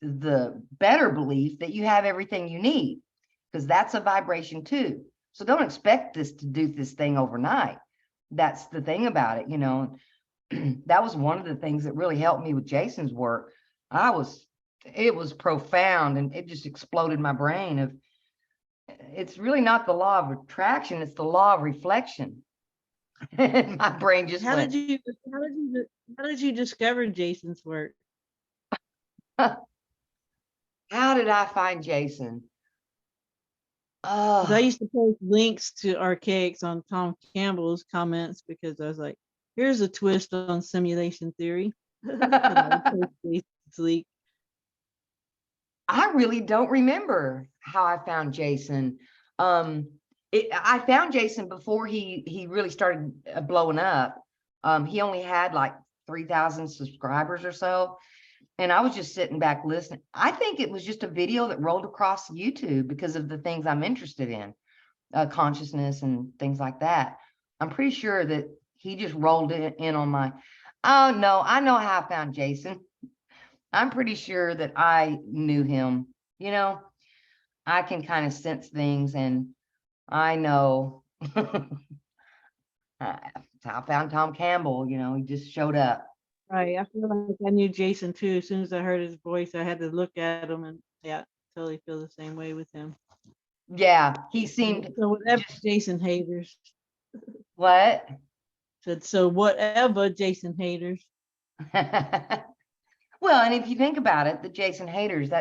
the better belief that you have everything you need, because that's a vibration too. So don't expect this to do this thing overnight. That's the thing about it, that was one of the things that really helped me with Jason's work. It was profound, and it just exploded my brain of, it's really not the law of attraction, it's the law of reflection. And my brain just How went, how did you discover Jason's work? how did I find Jason? 'Cause I used to post links to archaics on Tom Campbell's comments, because I was like, here's a twist on simulation theory. I really don't remember how I found Jason. I found Jason before he really started blowing up. He only had like 3,000 subscribers or so. And I was just sitting back listening. I think it was just a video that rolled across YouTube because of the things I'm interested in, consciousness and things like that. I'm pretty sure that he just rolled it in on my, oh no, I know how I found Jason. I'm pretty sure that I knew him. I can kind of sense things, and I know I found Tom Campbell, he just showed up. Right. I feel like I knew Jason too. As soon as I heard his voice, I had to look at him, and yeah, totally feel the same way with him. Yeah, he seemed. So whatever, Jason haters. What? Said, so whatever, Jason haters. Well, and if you think about it, the Jason haters,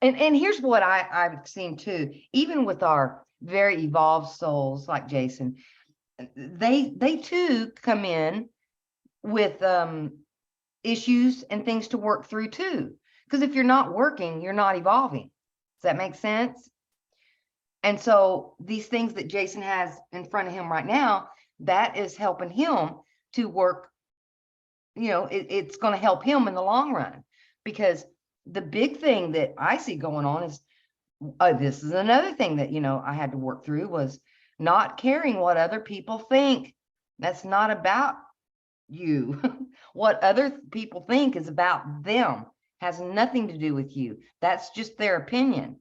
and here's what I've seen too, even with our very evolved souls like Jason, they too come in with issues and things to work through too. Because if you're not working, you're not evolving. Does that make sense? And so these things that Jason has in front of him right now, that is helping him to work. It's going to help him in the long run, because the big thing that I see going on is, this is another thing that, I had to work through, was not caring what other people think. That's not about you. What other people think is about them, has nothing to do with you. That's just their opinion.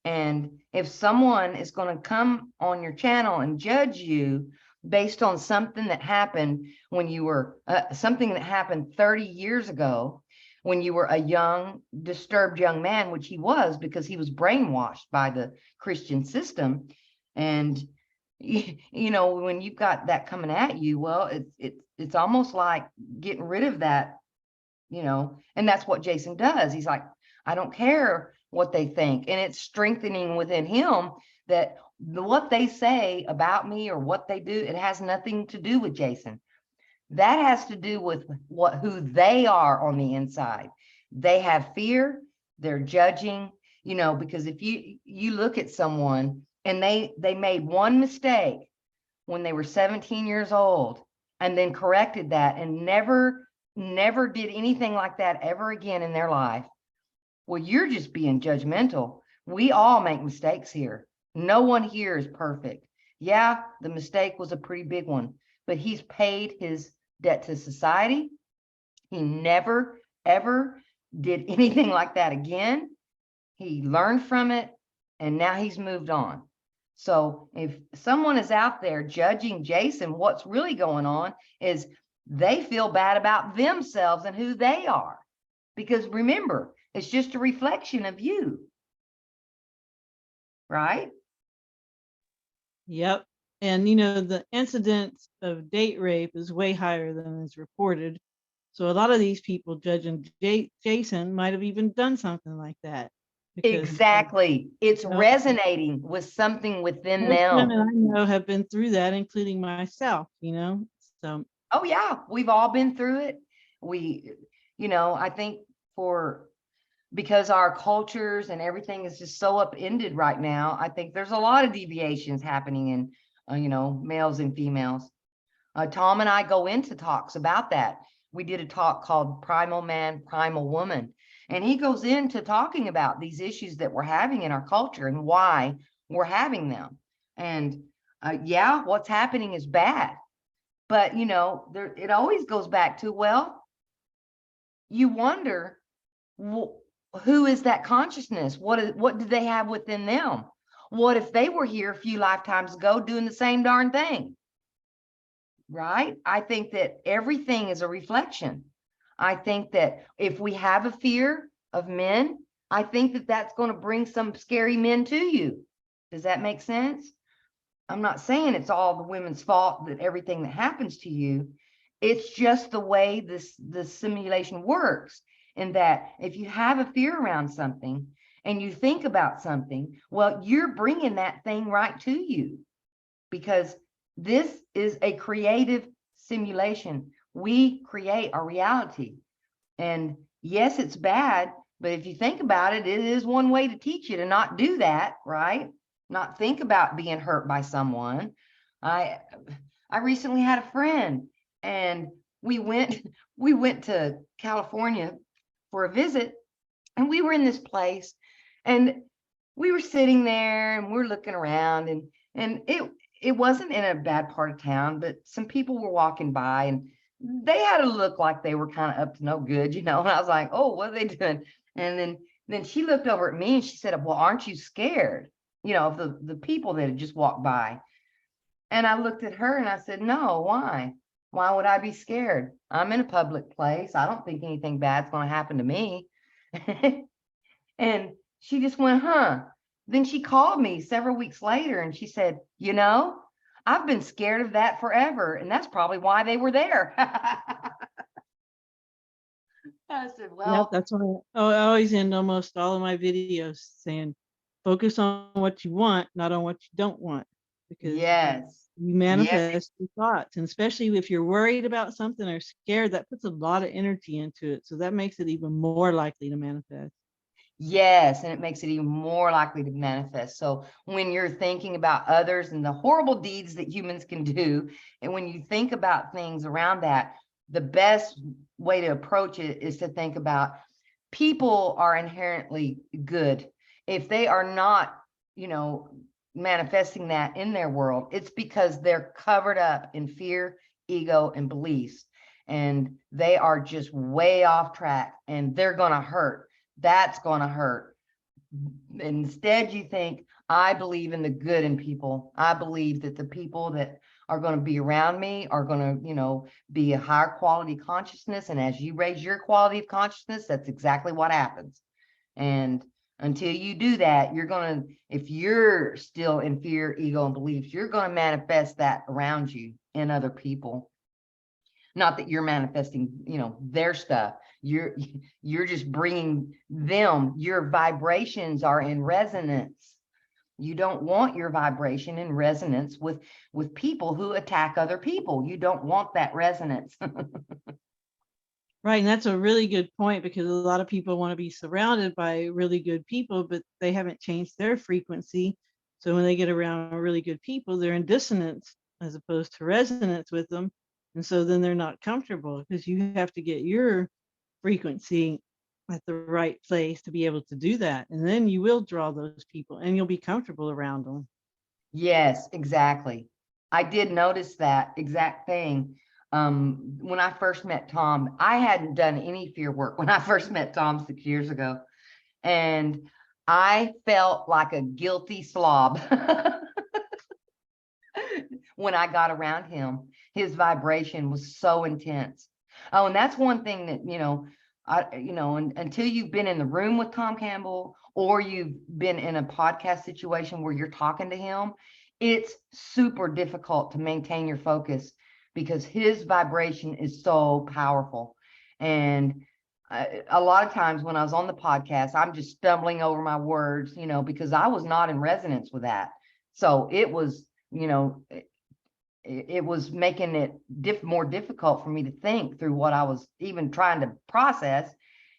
And if someone is going to come on your channel and judge you based on something that happened when you were something that happened 30 years ago, when you were a young, disturbed young man, which he was, because he was brainwashed by the Christian system. And when you've got that coming at you, well, it's almost like getting rid of that, and that's what Jason does. He's like, I don't care what they think. And it's strengthening within him that what they say about me or what they do, it has nothing to do with Jason. That has to do with who they are on the inside. They have fear, they're judging, because if you look at someone and they made one mistake when they were 17 years old and then corrected that and never did anything like that ever again in their life, well, you're just being judgmental. We all make mistakes here. No one here is perfect. Yeah, the mistake was a pretty big one, but he's paid his debt to society. He never, ever did anything like that again. He learned from it, and now he's moved on. So if someone is out there judging Jason, what's really going on is they feel bad about themselves and who they are. Because remember, it's just a reflection of you. Right? Yep. And, you know, the incidence of date rape is way higher than is reported. So a lot of these people judging Jason might have even done something like that because Exactly. It's no, resonating with something within most them. women I know have been through that, including myself, you know. So Oh yeah, we've all been through it. We, I think because our cultures and everything is just so upended right now, I think there's a lot of deviations happening in, males and females. Tom and I go into talks about that. We did a talk called Primal Man, Primal Woman, and he goes into talking about these issues that we're having in our culture and why we're having them. And yeah, what's happening is bad. But, it always goes back to, well, you wonder, who is that consciousness? What do they have within them? What if they were here a few lifetimes ago doing the same darn thing? Right? I think that everything is a reflection. I think that if we have a fear of men, I think that that's going to bring some scary men to you. Does that make sense? I'm not saying it's all the women's fault that everything that happens to you. It's just the way this simulation works, in that if you have a fear around something and you think about something, well, you're bringing that thing right to you, because this is a creative simulation. We create our reality. And yes, it's bad, but if you think about it, it is one way to teach you to not do that, right? Not think about being hurt by someone. I recently had a friend, and we went to California for a visit, and we were in this place, and we were sitting there and we're looking around, and it wasn't in a bad part of town, but some people were walking by and they had a look like they were kind of up to no good, and I was like, oh, what are they doing? And then she looked over at me and she said, well, aren't you scared, of the people that had just walked by? And I looked at her and I said, no, why would I be scared? I'm in a public place. I don't think anything bad's going to happen to me. And she just went, huh? Then she called me several weeks later and she said, I've been scared of that forever. And that's probably why they were there. I said, yep, well, that's why I always end almost all of my videos saying, focus on what you want, not on what you don't want, because yes, you yes, manifest your thoughts. And especially if you're worried about something or scared, that puts a lot of energy into it. So that makes it even more likely to manifest. yes. And it makes it even more likely to manifest. So when you're thinking about others and the horrible deeds that humans can do, and when you think about things around that, the best way to approach it is to think about, people are inherently good. If they are not, manifesting that in their world, it's because they're covered up in fear, ego, and beliefs. And they are just way off track, and they're going to hurt. That's going to hurt. Instead, you think, I believe in the good in people. I believe that the people that are going to be around me are going to, be a higher quality consciousness. And as you raise your quality of consciousness, that's exactly what happens. And until you do that, if you're still in fear, ego, and beliefs, you're going to manifest that around you in other people. Not that you're manifesting, their stuff. You're just bringing them. Your vibrations are in resonance. You don't want your vibration in resonance with people who attack other people. You don't want that resonance. Right. And that's a really good point, because a lot of people want to be surrounded by really good people, but they haven't changed their frequency. So when they get around really good people, they're in dissonance as opposed to resonance with them. And so then they're not comfortable, because you have to get your frequency at the right place to be able to do that. And then you will draw those people and you'll be comfortable around them. Yes, exactly. I did notice that exact thing. When I first met Tom, I hadn't done any fear work when I first met Tom 6 years ago. And I felt like a guilty slob when I got around him. His vibration was so intense. Oh, and that's one thing that, until you've been in the room with Tom Campbell, or you've been in a podcast situation where you're talking to him, it's super difficult to maintain your focus because his vibration is so powerful. And a lot of times when I was on the podcast, I'm just stumbling over my words, because I was not in resonance with that. So it was, it was making it more difficult for me to think through what I was even trying to process.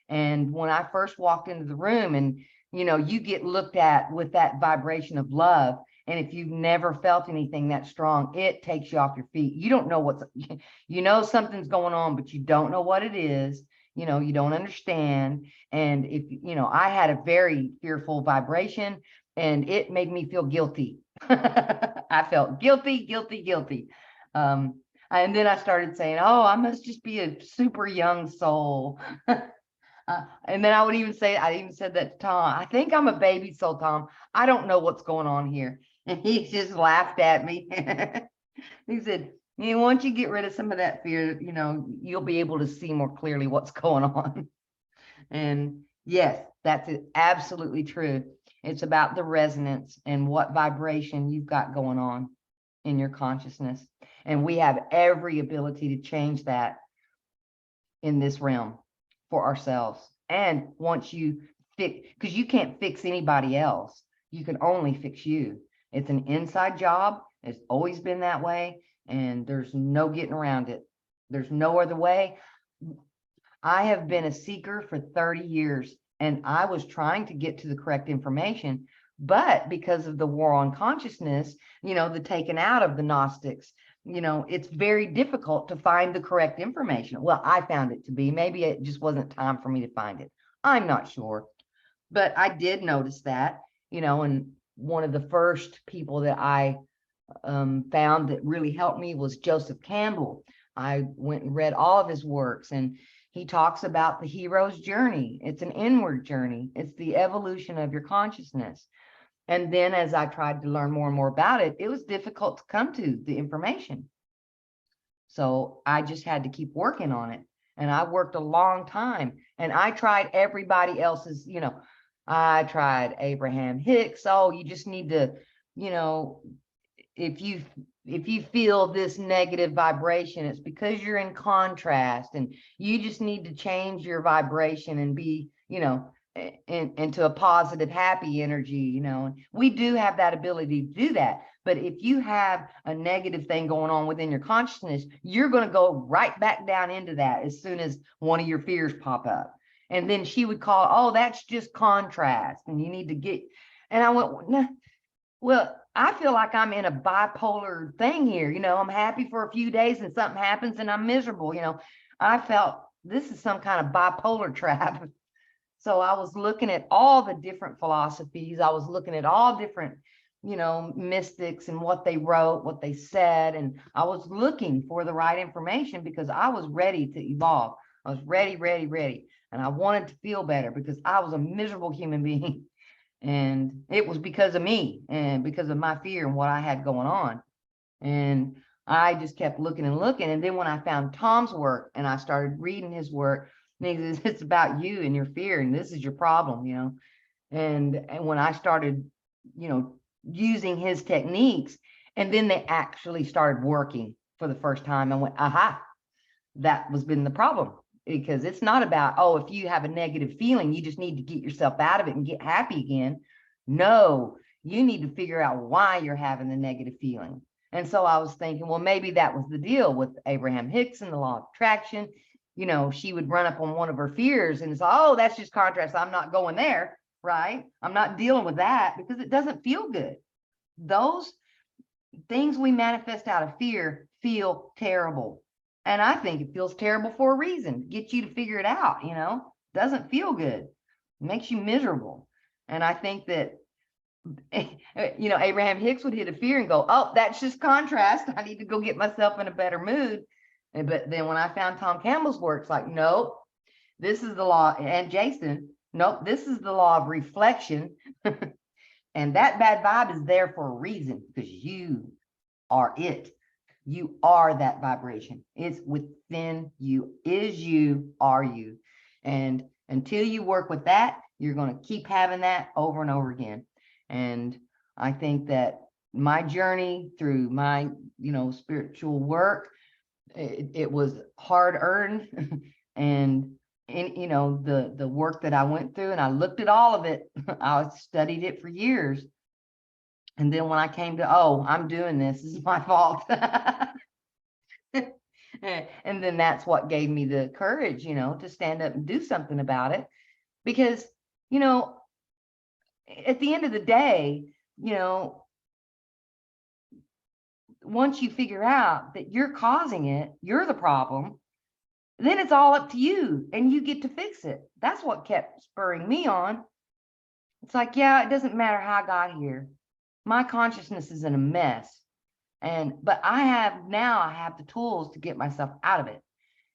And when I first walked into the room and, you get looked at with that vibration of love. And if you've never felt anything that strong, it takes you off your feet. You don't know what's, something's going on, but you don't know what it is. You don't understand. And if, I had a very fearful vibration and it made me feel guilty. I felt guilty. And then I started saying, oh, I must just be a super young soul. And then I even said that to Tom. I think I'm a baby soul, Tom. I don't know what's going on here. And he just laughed at me. He said, once you get rid of some of that fear, you'll be able to see more clearly what's going on. And yes, that's absolutely true. It's about the resonance and what vibration you've got going on in your consciousness. And we have every ability to change that in this realm for ourselves. And once you fix, because you can't fix anybody else, you can only fix you. It's an inside job. It's always been that way. And there's no getting around it. There's no other way. I have been a seeker for 30 years and I was trying to get to the correct information, but because of the war on consciousness, the taking out of the Gnostics, it's very difficult to find the correct information. Well, I found it to be. Maybe it just wasn't time for me to find it. I'm not sure. But I did notice that, and one of the first people that I found that really helped me was Joseph Campbell. I went and read all of his works, and he talks about the hero's journey. It's an inward journey. It's the evolution of your consciousness. And then as I tried to learn more and more about it, it was difficult to come to the information. So I just had to keep working on it. And I worked a long time. And I tried everybody else's, I tried Abraham Hicks. Oh, you just need to, if you feel this negative vibration, it's because you're in contrast, and you just need to change your vibration and be, into a positive, happy energy, and we do have that ability to do that. But if you have a negative thing going on within your consciousness, you're going to go right back down into that as soon as one of your fears pop up. And then she would call, oh, that's just contrast, and you need to get, and I went, nah. Well, I feel like I'm in a bipolar thing here. I'm happy for a few days and something happens and I'm miserable. I felt this is some kind of bipolar trap. So I was looking at all the different philosophies. I was looking at all different, mystics and what they wrote, what they said. And I was looking for the right information because I was ready to evolve. I was ready. And I wanted to feel better because I was a miserable human being. And it was because of me and because of my fear and what I had going on. And I just kept looking and looking. And then when I found Tom's work and I started reading his work, and he says, it's about you and your fear, and this is your problem, And when I started, using his techniques, and then they actually started working for the first time, I went, aha, that was been the problem. Because it's not about, oh, if you have a negative feeling, you just need to get yourself out of it and get happy again. No, you need to figure out why you're having the negative feeling. And so I was thinking, well, maybe that was the deal with Abraham Hicks and the law of attraction. She would run up on one of her fears and it's, oh, that's just contrast. I'm not going there, right? I'm not dealing with that because it doesn't feel good. Those things we manifest out of fear feel terrible. And I think it feels terrible for a reason, get you to figure it out, doesn't feel good, it makes you miserable. And I think that, Abraham Hicks would hit a fear and go, oh, that's just contrast. I need to go get myself in a better mood. But then when I found Tom Campbell's work, it's like, nope, this is the law. And Jason, nope, this is the law of reflection. And that bad vibe is there for a reason because you are it. You are that vibration. It's within you, is you, are you. And until you work with that, you're going to keep having that over and over again. And I think that my journey through my, spiritual work, it was hard earned. and the work that I went through, and I looked at all of it. I studied it for years. And then when I came to, oh, I'm doing this is my fault. And then that's what gave me the courage, to stand up and do something about it. Because, at the end of the day, once you figure out that you're causing it, you're the problem, then it's all up to you and you get to fix it. That's what kept spurring me on. It's like, yeah, it doesn't matter how I got here. My consciousness is in a mess. But I have the tools to get myself out of it.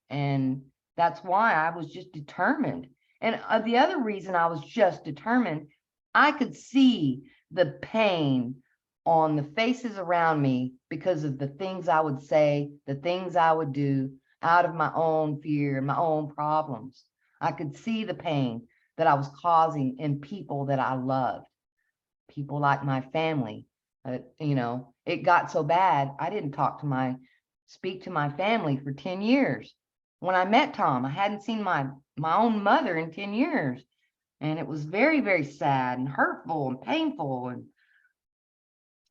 And that's why I was just determined. And the other reason I was just determined, I could see the pain on the faces around me because of the things I would say, the things I would do out of my own fear and my own problems. I could see the pain that I was causing in people that I loved, people like my family. It got so bad, I didn't speak to my family for 10 years. When I met Tom, I hadn't seen my own mother in 10 years. And it was very, very sad and hurtful and painful.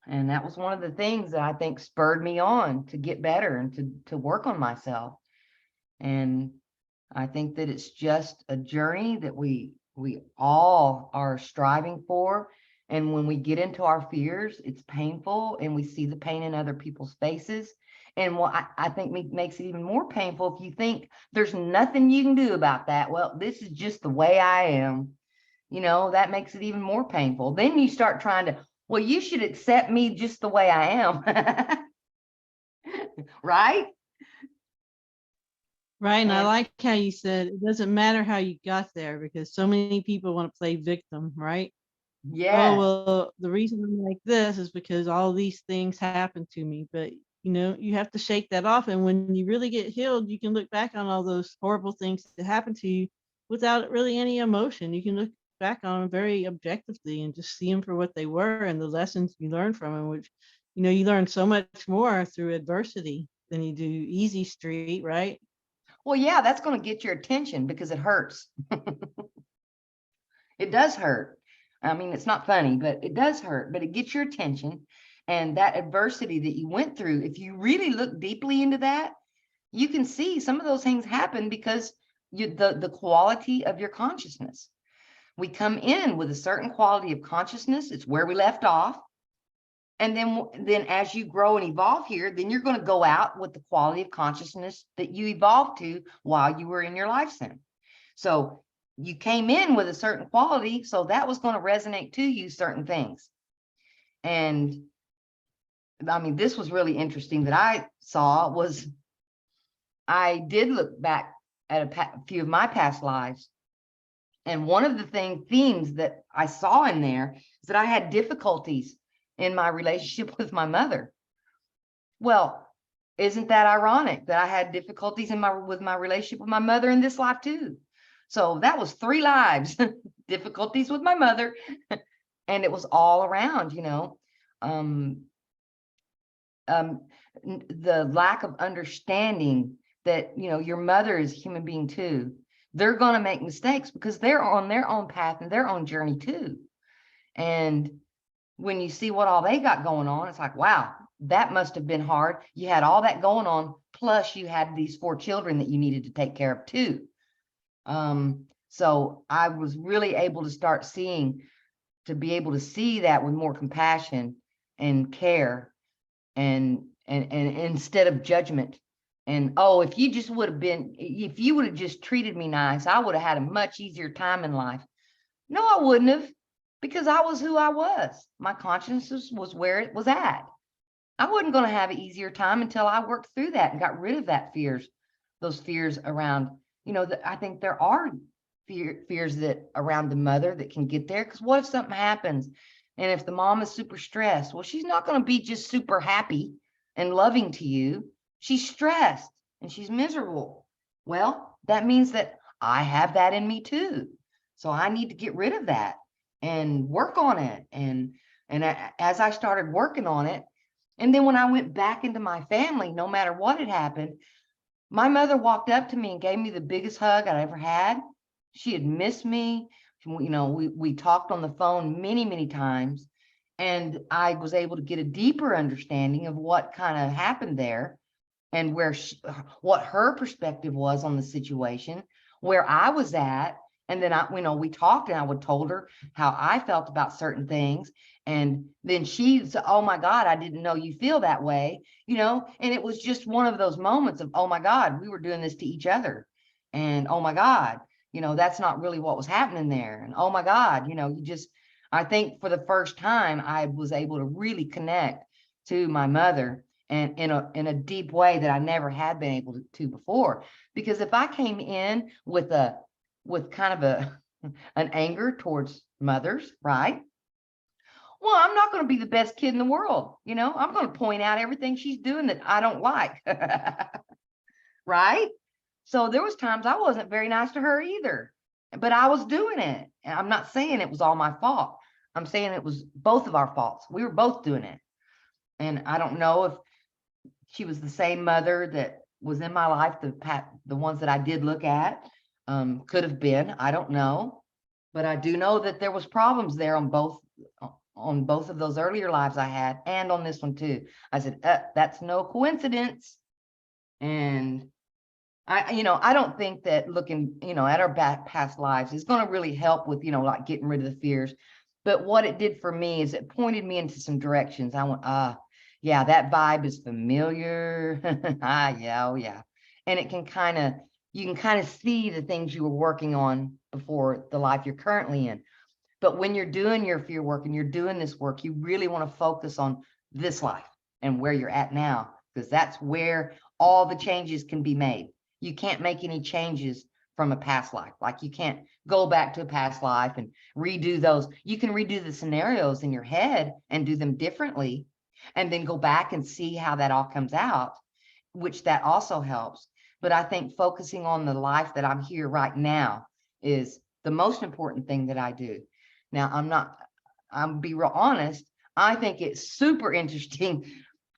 And that was one of the things that I think spurred me on to get better and to work on myself. And I think that it's just a journey that we all are striving for. And when we get into our fears, it's painful, and we see the pain in other people's faces. And what I think makes it even more painful, if you think there's nothing you can do about that, well, this is just the way I am, that makes it even more painful. Then you start trying to, well, you should accept me just the way I am. Right? Right. And I like how you said it doesn't matter how you got there, because so many people want to play victim, right? Yeah. Oh, well, the reason I'm like this is because all these things happened to me. But, you have to shake that off. And when you really get healed, you can look back on all those horrible things that happened to you without really any emotion. You can look back on them very objectively and just see them for what they were and the lessons you learned from them, which, you learn so much more through adversity than you do easy street, right? Well, yeah, that's going to get your attention because it hurts. It does hurt. I mean, it's not funny, but it does hurt, but it gets your attention. And that adversity that you went through, if you really look deeply into that, you can see some of those things happen because the quality of your consciousness. We come in with a certain quality of consciousness. It's where we left off. And then as you grow and evolve here, then you're going to go out with the quality of consciousness that you evolved to while you were in your life sim. So you came in with a certain quality, so that was going to resonate to you, certain things. And I mean, this was really interesting that I saw was, I did look back at a few of my past lives. And one of the themes that I saw in there is that I had difficulties in my relationship with my mother. Well, isn't that ironic that I had difficulties with my relationship with my mother in this life too? So that was 3 lives, difficulties with my mother, and it was all around, the lack of understanding that, your mother is a human being too. They're going to make mistakes because they're on their own path and their own journey too. And when you see what all they got going on, it's like, wow, that must have been hard. You had all that going on, plus you had these 4 children that you needed to take care of too. So I was really able to be able to see that with more compassion and care and instead of judgment. And, oh, if you would have just treated me nice, I would have had a much easier time in life. No, I wouldn't have, because I was who I was. My consciousness was where it was at. I wasn't going to have an easier time until I worked through that and got rid of those fears around, I think there are fears that around the mother that can get there. Because what if something happens? And if the mom is super stressed, well, she's not going to be just super happy and loving to you. She's stressed and she's miserable. Well, that means that I have that in me too. So I need to get rid of that and work on it and And as I started working on it, and then when I went back into my family, no matter what had happened, my mother walked up to me and gave me the biggest hug I'd ever had. She had missed me. You know, we talked on the phone many, many times, and I was able to get a deeper understanding of what kind of happened there, and what her perspective was on the situation, where I was at. And then we talked, and I would told her how I felt about certain things. And then she said, oh my God, I didn't know you feel that way, and it was just one of those moments of, oh my God, we were doing this to each other. And oh my God, that's not really what was happening there. And oh my God, I think for the first time, I was able to really connect to my mother, and in a deep way that I never had been able to before. Because if I came in with kind of an anger towards mothers, right? Well, I'm not going to be the best kid in the world. I'm going to point out everything she's doing that I don't like. Right? So there was times I wasn't very nice to her either, but I was doing it. And I'm not saying it was all my fault. I'm saying it was both of our faults. We were both doing it. And I don't know if she was the same mother that was in my life, the ones that I did look at, could have been, I don't know. But I do know that there was problems there on both of those earlier lives I had, and on this one too. I said, that's no coincidence. And I don't think that looking, at our past lives is going to really help with, like getting rid of the fears. But what it did for me is it pointed me into some directions. I went, yeah, that vibe is familiar. Yeah, oh yeah. And you can kind of see the things you were working on before the life you're currently in. But when you're doing your fear work and you're doing this work, you really want to focus on this life and where you're at now, because that's where all the changes can be made. You can't make any changes from a past life. Like, you can't go back to a past life and redo those. You can redo the scenarios in your head and do them differently, and then go back and see how that all comes out, which that also helps. But I think focusing on the life that I'm here right now is the most important thing that I do. Now, I'm be real honest. I think it's super interesting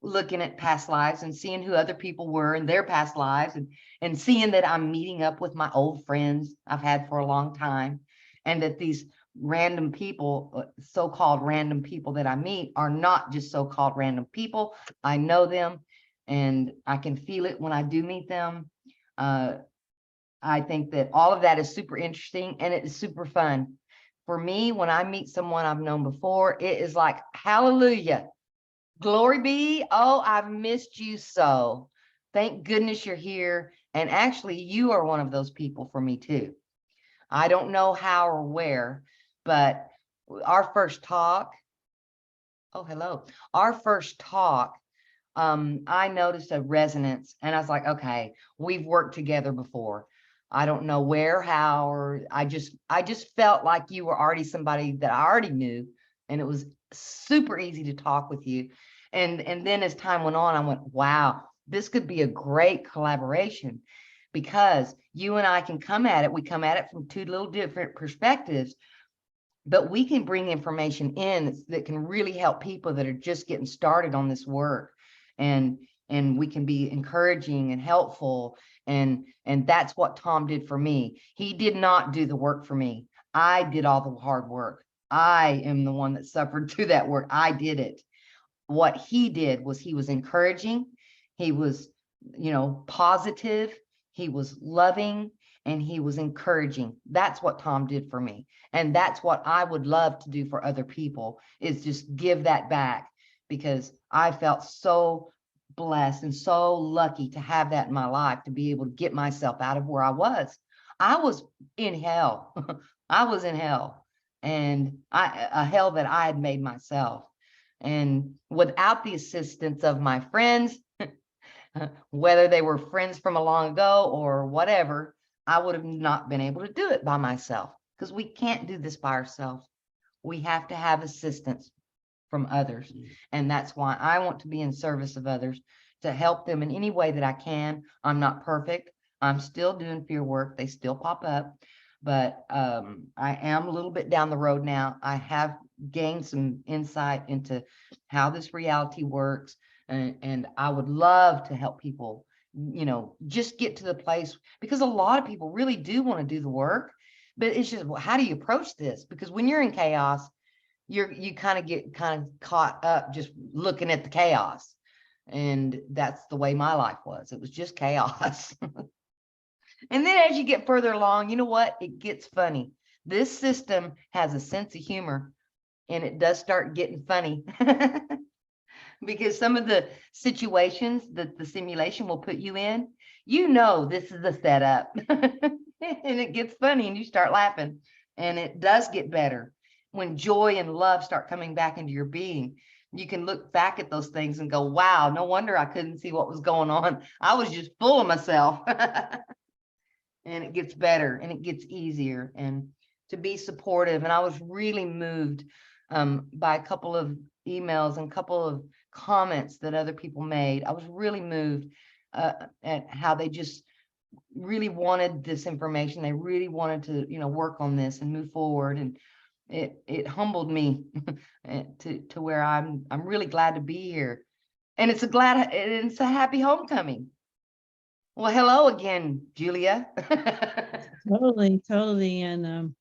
looking at past lives and seeing who other people were in their past lives, and seeing that I'm meeting up with my old friends I've had for a long time, and that these random people, so-called random people that I meet, are not just so-called random people. I know them, and I can feel it when I do meet them. I think that all of that is super interesting, and it is super fun. For me, when I meet someone I've known before, it is like, hallelujah, glory be. Oh, I've missed you so. Thank goodness you're here. And actually, you are one of those people for me too. I don't know how or where, but our first talk, oh, hello. Our first talk, I noticed a resonance, and I was like, okay, we've worked together before. I don't know where, how, or I just felt like you were already somebody that I already knew, and it was super easy to talk with you. And then as time went on, I went, wow, this could be a great collaboration, because you and I can come at it. We come at it from two little different perspectives, but we can bring information in that can really help people that are just getting started on this work. And we can be encouraging and helpful. And that's what Tom did for me. He did not do the work for me. I did all the hard work. I am the one that suffered through that work. I did it. What he did was he was encouraging. He was, positive. He was loving, and he was encouraging. That's what Tom did for me. And that's what I would love to do for other people, is just give that back, because I felt so blessed and so lucky to have that in my life, to be able to get myself out of where I was. I was in hell. I was in hell, and a hell that I had made myself. And without the assistance of my friends, whether they were friends from a long ago or whatever, I would have not been able to do it by myself, because we can't do this by ourselves. We have to have assistance from others. And that's why I want to be in service of others, to help them in any way that I can. I'm not perfect. I'm still doing fear work. They still pop up. but I am a little bit down the road now. I have gained some insight into how this reality works, and I would love to help people, just get to the place, because a lot of people really do want to do the work, but it's just, well, how do you approach this? Because when you're in chaos, you kind of get caught up just looking at the chaos. And that's the way my life was. It was just chaos. And then as you get further along, you know what? It gets funny. This system has a sense of humor, and it does start getting funny. Because some of the situations that the simulation will put you in, this is a setup. And it gets funny and you start laughing. And it does get better. When joy and love start coming back into your being, you can look back at those things and go, wow, no wonder I couldn't see what was going on. I was just full of myself. And it gets better and it gets easier, and to be supportive. And I was really moved by a couple of emails and a couple of comments that other people made. I was really moved at how they just really wanted this information. They really wanted to, work on this and move forward. And it humbled me to where I'm really glad to be here. And it's a happy homecoming. Well, hello again, Julia. Totally. And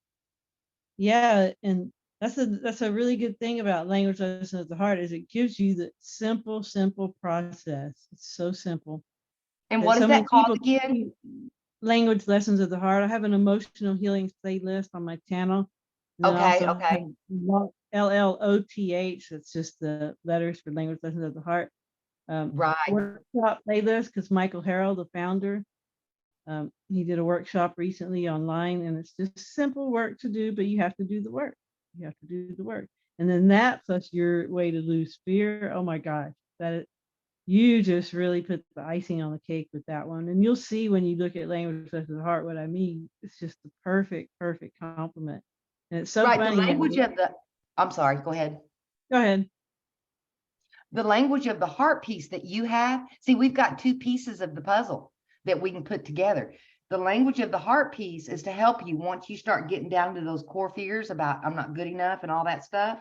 yeah, and that's a really good thing about language lessons of the heart, is it gives you the simple process. It's so simple. And that what is so many that called people again? Language lessons of the heart. I have an emotional healing playlist on my channel. And then Okay, also okay. LLOTH. That's just the letters for language lessons of the heart. Right. Workshop playlist, because Michael Harrell, the founder, he did a workshop recently online, and it's just simple work to do, but you have to do the work. You have to do the work. And then that plus your way to lose fear. Oh my gosh, you just really put the icing on the cake with that one. And you'll see when you look at language lessons of the heart what I mean. It's just the perfect compliment. And it's so Right. The funny. language of I'm sorry, go ahead. Go ahead. The language of the heart piece that you have, see, we've got two pieces of the puzzle that we can put together. The language of the heart piece is to help you once you start getting down to those core fears about I'm not good enough and all that stuff,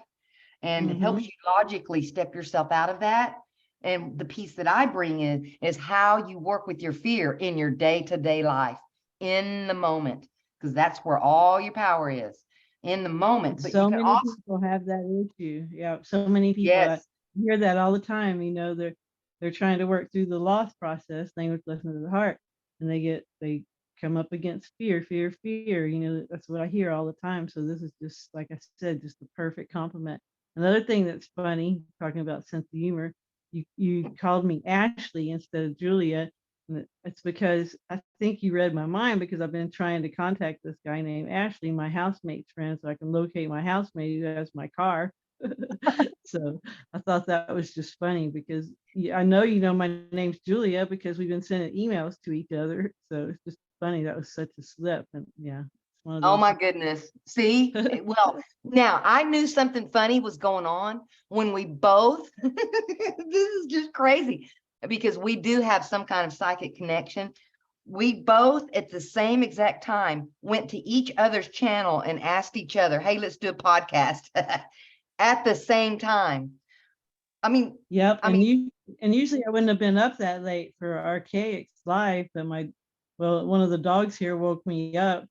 and it helps you logically step yourself out of that. And the piece that I bring in is how you work with your fear in your day-to-day life, in the moment, because that's where all your power is, in the moment. But So you can many also, people have that issue. Yeah, so many people. yes, I hear that all the time. They're trying to work through the loss process, language lessons of the heart, and they come up against fear. That's what I hear all the time. So this is just, like I said, just the perfect compliment. Another thing that's funny, talking about sense of humor, you called me Ashley instead of Julia. And it's because I think you read my mind, because I've been trying to contact this guy named Ashley, my housemate's friend, so I can locate my housemate who has my car. So I thought that was just funny, because I know my name's Julia because we've been sending emails to each other. So it's just funny. That was such a slip. And yeah, it's one of oh those. my goodness. See, well, now I knew something funny was going on when we both, this is just crazy, because we do have some kind of psychic connection. We both at the same exact time went to each other's channel and asked each other, hey, let's do a podcast at the same time. I mean, Yep. And usually I wouldn't have been up that late for Archaics Live, but one of the dogs here woke me up.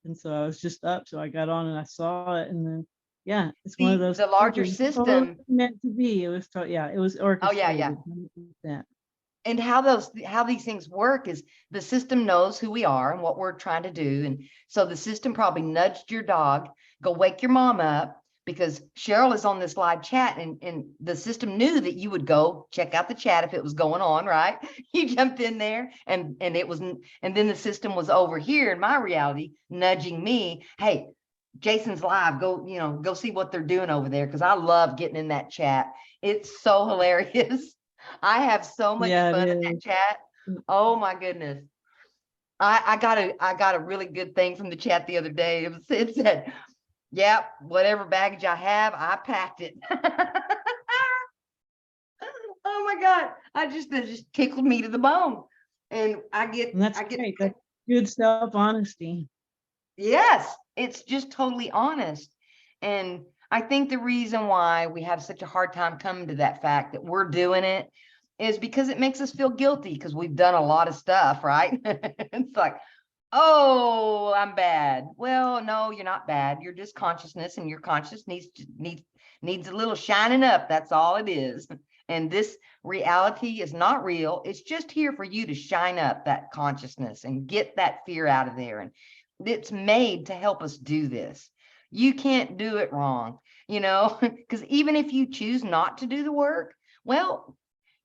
And so I was just up. So I got on and I saw it. And then, yeah, it's one of those. the larger system meant to be. It was orchestrated. Oh, yeah. 100%. And how these things work is the system knows who we are and what we're trying to do. And so the system probably nudged your dog, go wake your mom up, because Cheryl is on this live chat, and the system knew that you would go check out the chat if it was going on, right? You jumped in there and then the system was over here in my reality nudging me, hey, Jason's live, go see what they're doing over there, because I love getting in that chat. It's so hilarious. I have so much fun in that chat. Oh my goodness. I got a really good thing from the chat the other day. It said, yep, whatever baggage I have, I packed it. Oh my God. That just tickled me to the bone. And Great. That's good self-honesty. Yes, it's just totally honest. And I think the reason why we have such a hard time coming to that fact that we're doing it is because it makes us feel guilty because we've done a lot of stuff, right? It's like, oh, I'm bad. Well, no, you're not bad. You're just consciousness, and your conscious needs a little shining up. That's all it is. And this reality is not real. It's just here for you to shine up that consciousness and get that fear out of there. And it's made to help us do this. You can't do it wrong, because even if you choose not to do the work, well,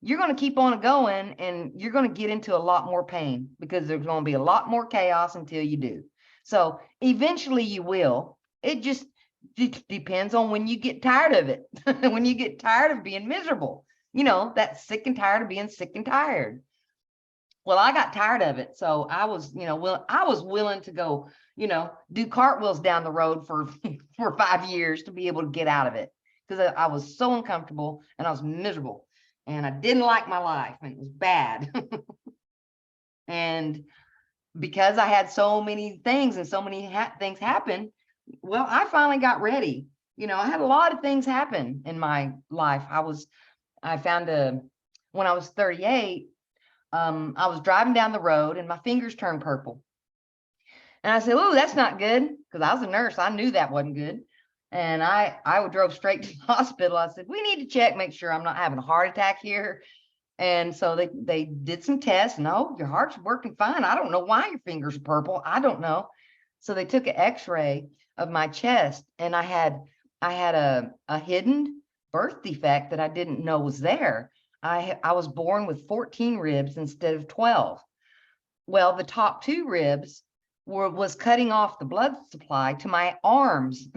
you're going to keep on going, and you're going to get into a lot more pain because there's going to be a lot more chaos until you do. So eventually you will. It just depends on when you get tired of it. When you get tired of being miserable, that's sick and tired of being sick and tired. Well, I got tired of it. So I was, I was willing to go, do cartwheels down the road for 5 years to be able to get out of it, because I was so uncomfortable and I was miserable. And I didn't like my life, and it was bad. And because I had so many things and so many things happen, well, I finally got ready. I had a lot of things happen in my life. I found when I was 38, I was driving down the road and my fingers turned purple. And I said, oh, that's not good, because I was a nurse. I knew that wasn't good. And I drove straight to the hospital. I said, we need to check, make sure I'm not having a heart attack here. And so they did some tests. No, your heart's working fine. I don't know why your fingers are purple. I don't know. So they took an x-ray of my chest, and I had a hidden birth defect that I didn't know was there. I was born with 14 ribs instead of 12. Well, the top 2 ribs was cutting off the blood supply to my arms.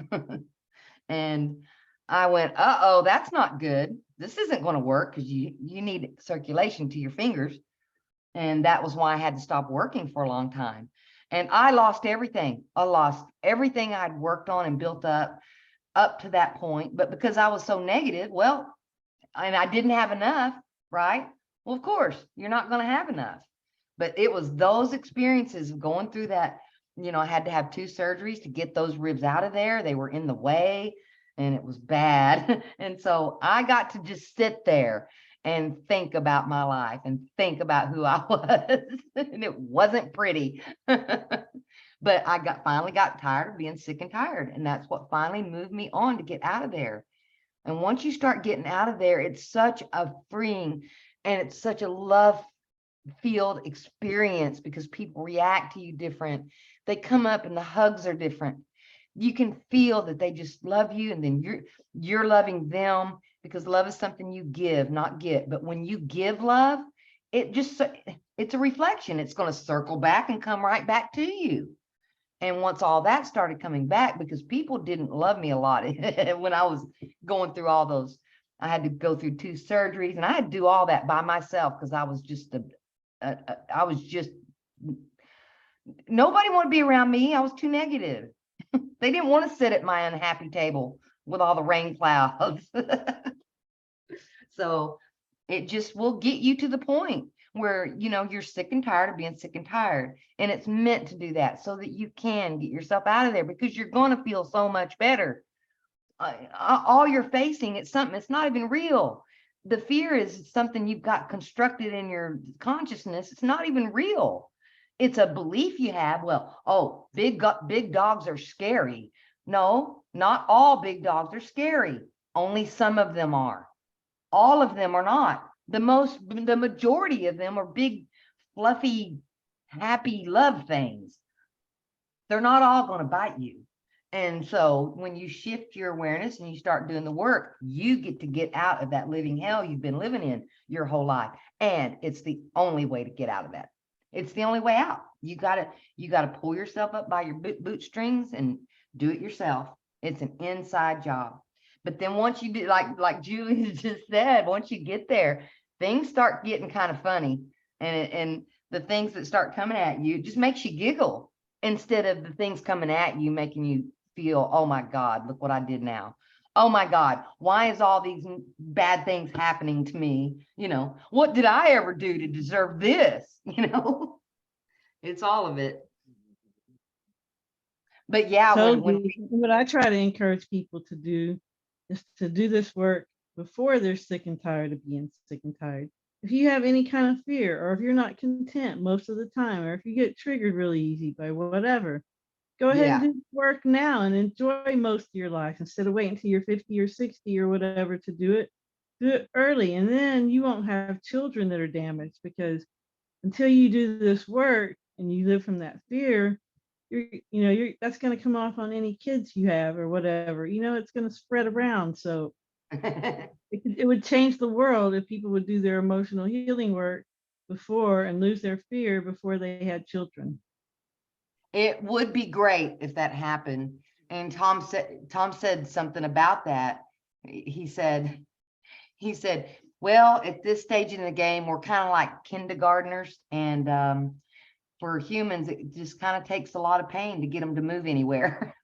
And I went, uh-oh, that's not good. This isn't going to work, because you need circulation to your fingers. And that was why I had to stop working for a long time. And I lost everything. I lost everything I'd worked on and built up to that point. But because I was so negative, well, and I didn't have enough, right? Well, of course, you're not going to have enough. But it was those experiences of going through that. I had to have 2 surgeries to get those ribs out of there. They were in the way, and it was bad. And so I got to just sit there and think about my life and think about who I was. And it wasn't pretty. But I finally got tired of being sick and tired. And that's what finally moved me on to get out of there. And once you start getting out of there, it's such a freeing, and it's such a love field experience, because people react to you different. They come up and the hugs are different. You can feel that they just love you, and then you're loving them, because love is something you give, not get. But when you give love, it's a reflection. It's going to circle back and come right back to you. And once all that started coming back, because people didn't love me a lot when I was going through all those, I had to go through 2 surgeries, and I had to do all that by myself, because I was just nobody wanted to be around me. I was too negative. They didn't want to sit at my unhappy table with all the rain clouds. So it just will get you to the point where, you're sick and tired of being sick and tired. And it's meant to do that so that you can get yourself out of there, because you're going to feel so much better. All you're facing, it's something that's not even real. The fear is something you've got constructed in your consciousness. It's not even real. It's a belief you have. Well, oh, big dogs are scary. No, not all big dogs are scary. Only some of them are. All of them are not. The majority of them are big, fluffy, happy love things. They're not all going to bite you. And so when you shift your awareness and you start doing the work, you get out of that living hell you've been living in your whole life. And it's the only way to get out of that. It's the only way out. You gotta pull yourself up by your bootstrings and do it yourself. It's an inside job. But then once you do, like Julie just said, once you get there, things start getting kind of funny. And the things that start coming at you just makes you giggle, instead of the things coming at you making you feel, oh my God, look what I did now. Oh my God, why is all these bad things happening to me? What did I ever do to deserve this? It's all of it. But yeah, when Totally. What I try to encourage people to do is to do this work before they're sick and tired of being sick and tired. If you have any kind of fear, or if you're not content most of the time, or if you get triggered really easy by whatever, go ahead and yeah, do the work now and enjoy most of your life instead of waiting until you're 50 or 60 or whatever to do it. Do it early, and then you won't have children that are damaged, because until you do this work and you live from that fear, you're that's going to come off on any kids you have or whatever. It's going to spread around. So it would change the world if people would do their emotional healing work before and lose their fear before they had children. it would be great if that happened. And Tom said something about that. He said, well, at this stage in the game, we're kind of like kindergartners, and for humans, it just kind of takes a lot of pain to get them to move anywhere.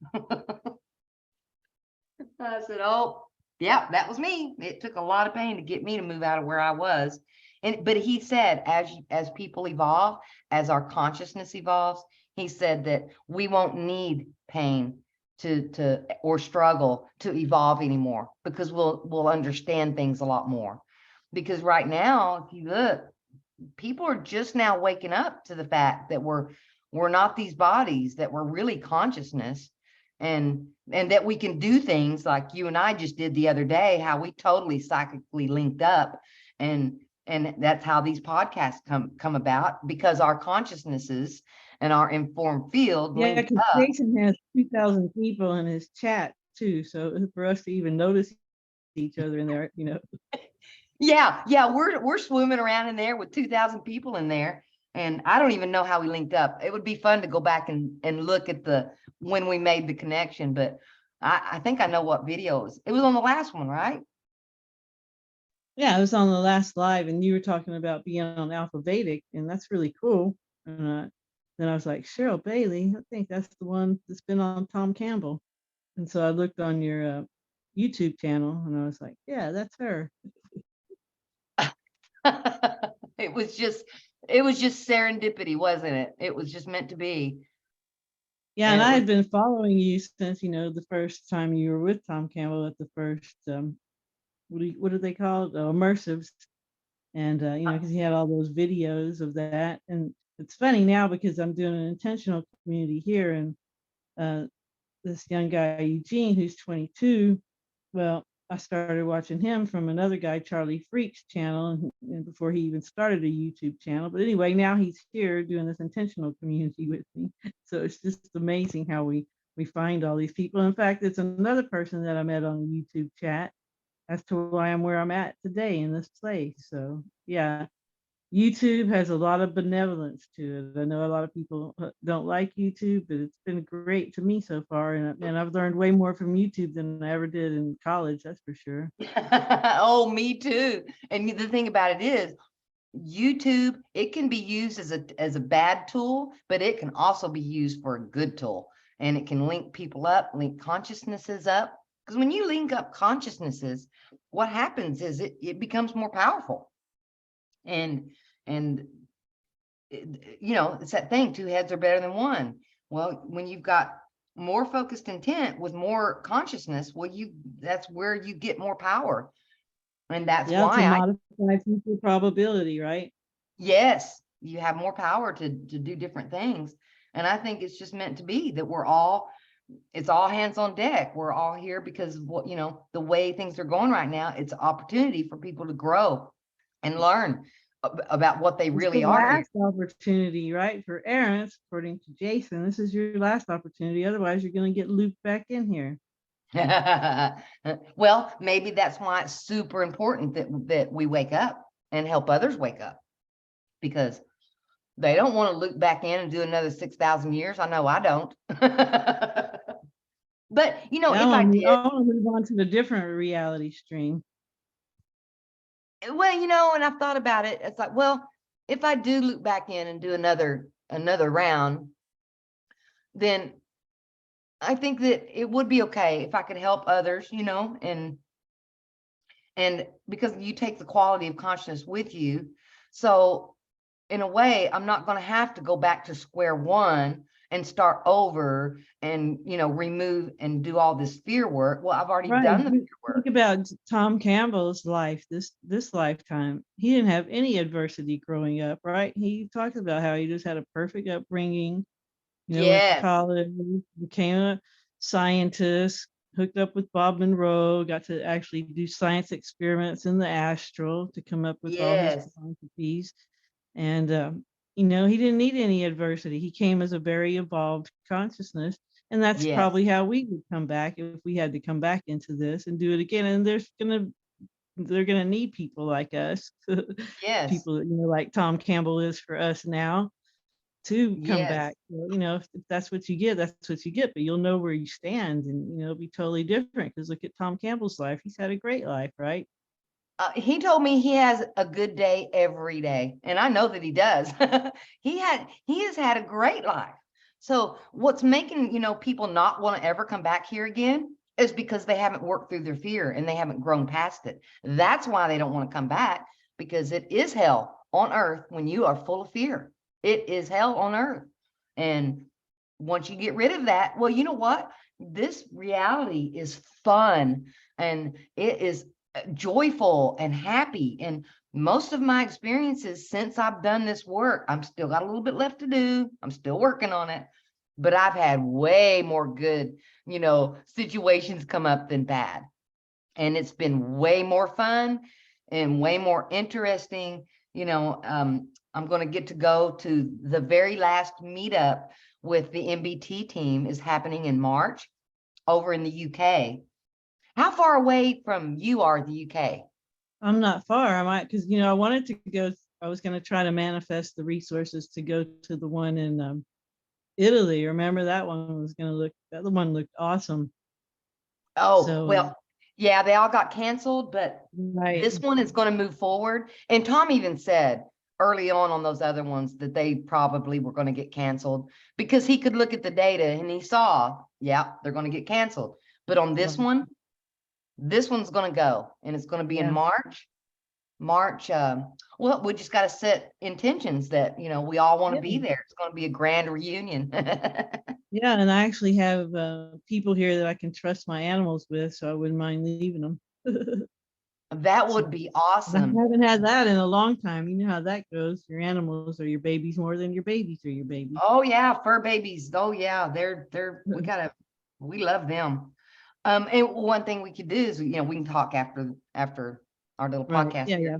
I said, oh, yeah, that was me. It took a lot of pain to get me to move out of where I was. But he said, as people evolve, as our consciousness evolves, he said that we won't need pain or struggle to evolve anymore, because we'll understand things a lot more. Because right now, if you look, people are just now waking up to the fact that we're not these bodies, that we're really consciousness, and that we can do things like you and I just did the other day, how we totally psychically linked up, and that's how these podcasts come about, because our consciousnesses and our informed field Yeah, linked because up. Jason has 2,000 people in his chat too. So for us to even notice each other in there. Yeah, we're swimming around in there with 2,000 people in there, and I don't even know how we linked up. It would be fun to go back and look at when we made the connection, but I think I know what video it was on the last one, right? Yeah, it was on the last live, and you were talking about being on Alpha Vedic, and that's really cool. And then I was like, Cheryl Bailey, I think that's the one that's been on Tom Campbell. And so I looked on your YouTube channel, and I was like, yeah, that's her. It was just serendipity, wasn't it? It was just meant to be. Yeah, And and it I was had been following you since the first time you were with Tom Campbell at the first what do they call it? Immersives. And because he had all those videos of that. And it's funny now because I'm doing an intentional community here, and uh, this young guy Eugene, who's 22, well, I started watching him from another guy, Charlie Freak's channel, and before he even started a YouTube channel. But anyway, now he's here doing this intentional community with me. So it's just amazing how we find all these people. In fact, it's another person that I met on the YouTube chat as to why I'm where I'm at today in this place. So yeah, YouTube has a lot of benevolence to it. I know a lot of people don't like YouTube, but it's been great to me so far. And I've learned way more from YouTube than I ever did in college, that's for sure. oh, me too. And the thing about it is, YouTube, it can be used as a bad tool, but it can also be used for a good tool. And it can link people up, link consciousnesses up. Because when you link up consciousnesses, what happens is it becomes more powerful. And it's that thing, two heads are better than one. Well, when you've got more focused intent with more consciousness, well, that's where you get more power. And that's Yeah, to why modify future probability, right? yes, you have more power to do different things. And I think it's just meant to be that it's all hands on deck. We're all here because of what, the way things are going right now, it's an opportunity for people to grow and learn about what they It's the really are here. last opportunity, right? For errands, according to Jason, this is your last opportunity. Otherwise, you're going to get looped back in here. Well, maybe that's why it's super important that we wake up and help others wake up, because they don't want to loop back in and do another 6,000 years. I know I don't. But Yeah, if I did, I want to move on to the different reality stream. well, and I've thought about it. It's like, well, if I do loop back in and do another round, then I think that it would be okay if I could help others, and because you take the quality of consciousness with you. So in a way, I'm not going to have to go back to square one and start over and, remove and do all this fear work. Well, I've already Right. done the fear work. Think about Tom Campbell's life, this lifetime. He didn't have any adversity growing up, right? He talked about how he just had a perfect upbringing, went to Yes, college, became a scientist, hooked up with Bob Monroe, got to actually do science experiments in the astral to come up with all his yes, quantities. And, he didn't need any adversity. He came as a very evolved consciousness. And that's yes, probably how we would come back if we had to come back into this and do it again. And they're gonna need people like us, yes, people, like Tom Campbell is for us now to come yes. back. Well, if that's what you get, that's what you get. But you'll know where you stand, and it'll be totally different. Because look at Tom Campbell's life; he's had a great life, right? He told me he has a good day every day, and I know that he does. He has had a great life. So what's making, people not want to ever come back here again is because they haven't worked through their fear and they haven't grown past it. That's why they don't want to come back, because it is hell on earth when you are full of fear. It is hell on earth. And once you get rid of that, well, you know what? This reality is fun, and it is joyful and happy. And most of my experiences since I've done this work, I'm still got a little bit left to do. I'm still working on it, but I've had way more good, situations come up than bad. And it's been way more fun and way more interesting. I'm going to get to go to the very last meetup with the MBT team is happening in March over in the UK. How far away from you are the UK? I'm not far. I might, because I wanted to go. I was going to try to manifest the resources to go to the one in Italy. Remember that one was going to look. That one looked awesome. Oh, So well, yeah, they all got canceled, but right. this one is going to move forward. And Tom even said early on those other ones that they probably were going to get canceled because he could look at the data and he saw, yeah, they're going to get canceled. But on this Right. one, this one's going to go, and it's going to be in Yeah. March. Well, we just got to set intentions that, we all want to be Yeah. there. It's going to be a grand reunion. Yeah, and I actually have people here that I can trust my animals with, so I wouldn't mind leaving them. That So, would be I awesome. haven't had that in a long time. You know how that goes. Your animals are your babies more than your babies are your babies. Oh yeah, fur babies. Oh yeah, we love them. And one thing we could do is, we can talk after our little Right. podcast Yeah, here. yeah.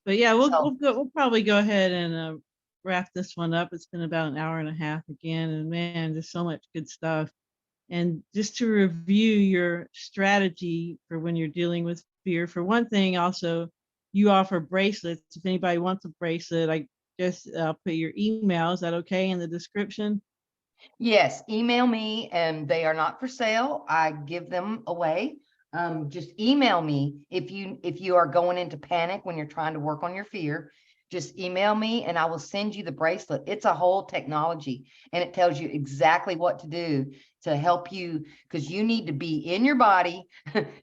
But yeah, So we'll probably go ahead and wrap this one up. It's been about an hour and a half again, and man, there's so much good stuff. And just to review your strategy for when you're dealing with fear, for one thing, also you offer bracelets. If anybody wants a bracelet, I guess I'll put your email. Is that okay in the description? yes, email me, and they are not for sale. I give them away. Just email me if you are going into panic when you're trying to work on your fear. Just email me and I will send you the bracelet. It's a whole technology, and it tells you exactly what to do to help you, because you need to be in your body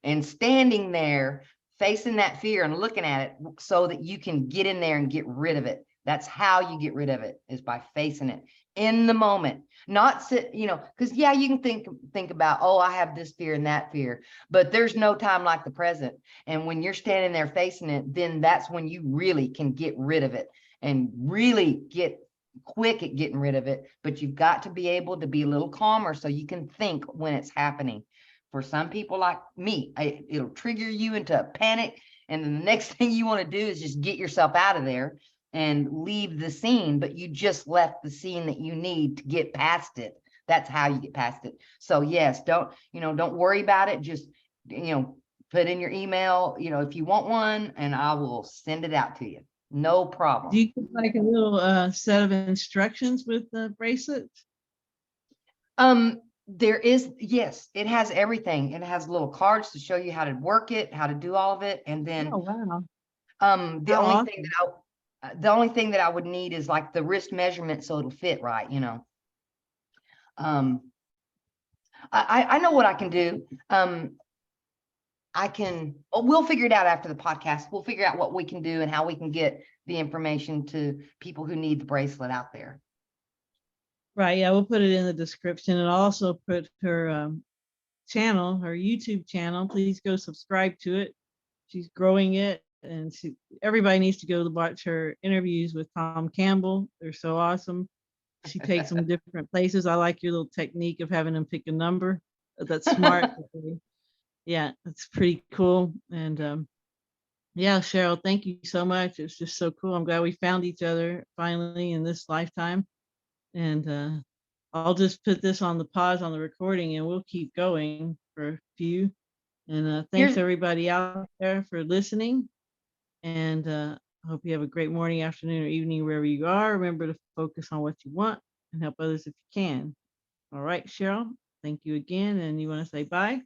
and standing there facing that fear and looking at it so that you can get in there and get rid of it. That's how you get rid of it, is by facing it in the moment. Not sit, because yeah, you can think about, oh, I have this fear and that fear, but there's no time like the present. And when you're standing there facing it, then that's when you really can get rid of it and really get quick at getting rid of it. But you've got to be able to be a little calmer so you can think when it's happening. For some people like me, it'll trigger you into a panic, and then the next thing you want to do is just get yourself out of there and leave the scene, but you just left the scene that you need to get past it. That's how you get past it. So yes, don't worry about it. Just, put in your email, if you want one, and I will send it out to you. No problem. Do you get like a little set of instructions with the bracelets? There is, yes, it has everything. It has little cards to show you how to work it, how to do all of it. And then Oh wow. the How only thing awesome. that I would need is like the wrist measurement so it'll fit right. Um, I know what I can do. We'll figure it out after the podcast. We'll figure out what we can do and how we can get the information to people who need the bracelet out there. Right. Yeah, we'll put it in the description, and I'll also put her channel, her YouTube channel. Please go subscribe to it. She's growing it, and everybody needs to go to watch her interviews with Tom Campbell. They're so awesome. She takes them different places. I like your little technique of having them pick a number. That's smart. Yeah, it's pretty cool. And yeah, Cheryl, thank you so much. It's just so cool. I'm glad we found each other finally in this lifetime. And I'll just put this on the pause on the recording, and we'll keep going for a few. And thanks Here's everybody out there for listening. And I hope you have a great morning, afternoon, or evening, wherever you are. Remember to focus on what you want and help others if you can. All right, Cheryl, thank you again. And you want to say bye?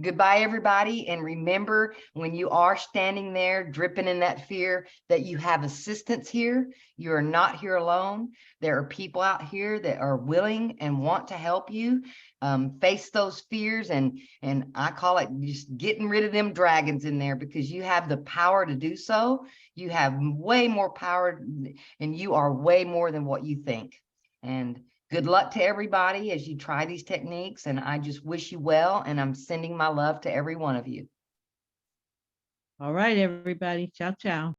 Goodbye, everybody. And remember, when you are standing there dripping in that fear, that you have assistance here. You are not here alone. There are people out here that are willing and want to help you face those fears. And I call it just getting rid of them dragons in there, because you have the power to do so. You have way more power, and you are way more than what you think. And good luck to everybody as you try these techniques, and I just wish you well, and I'm sending my love to every one of you. All right, everybody. Ciao, ciao.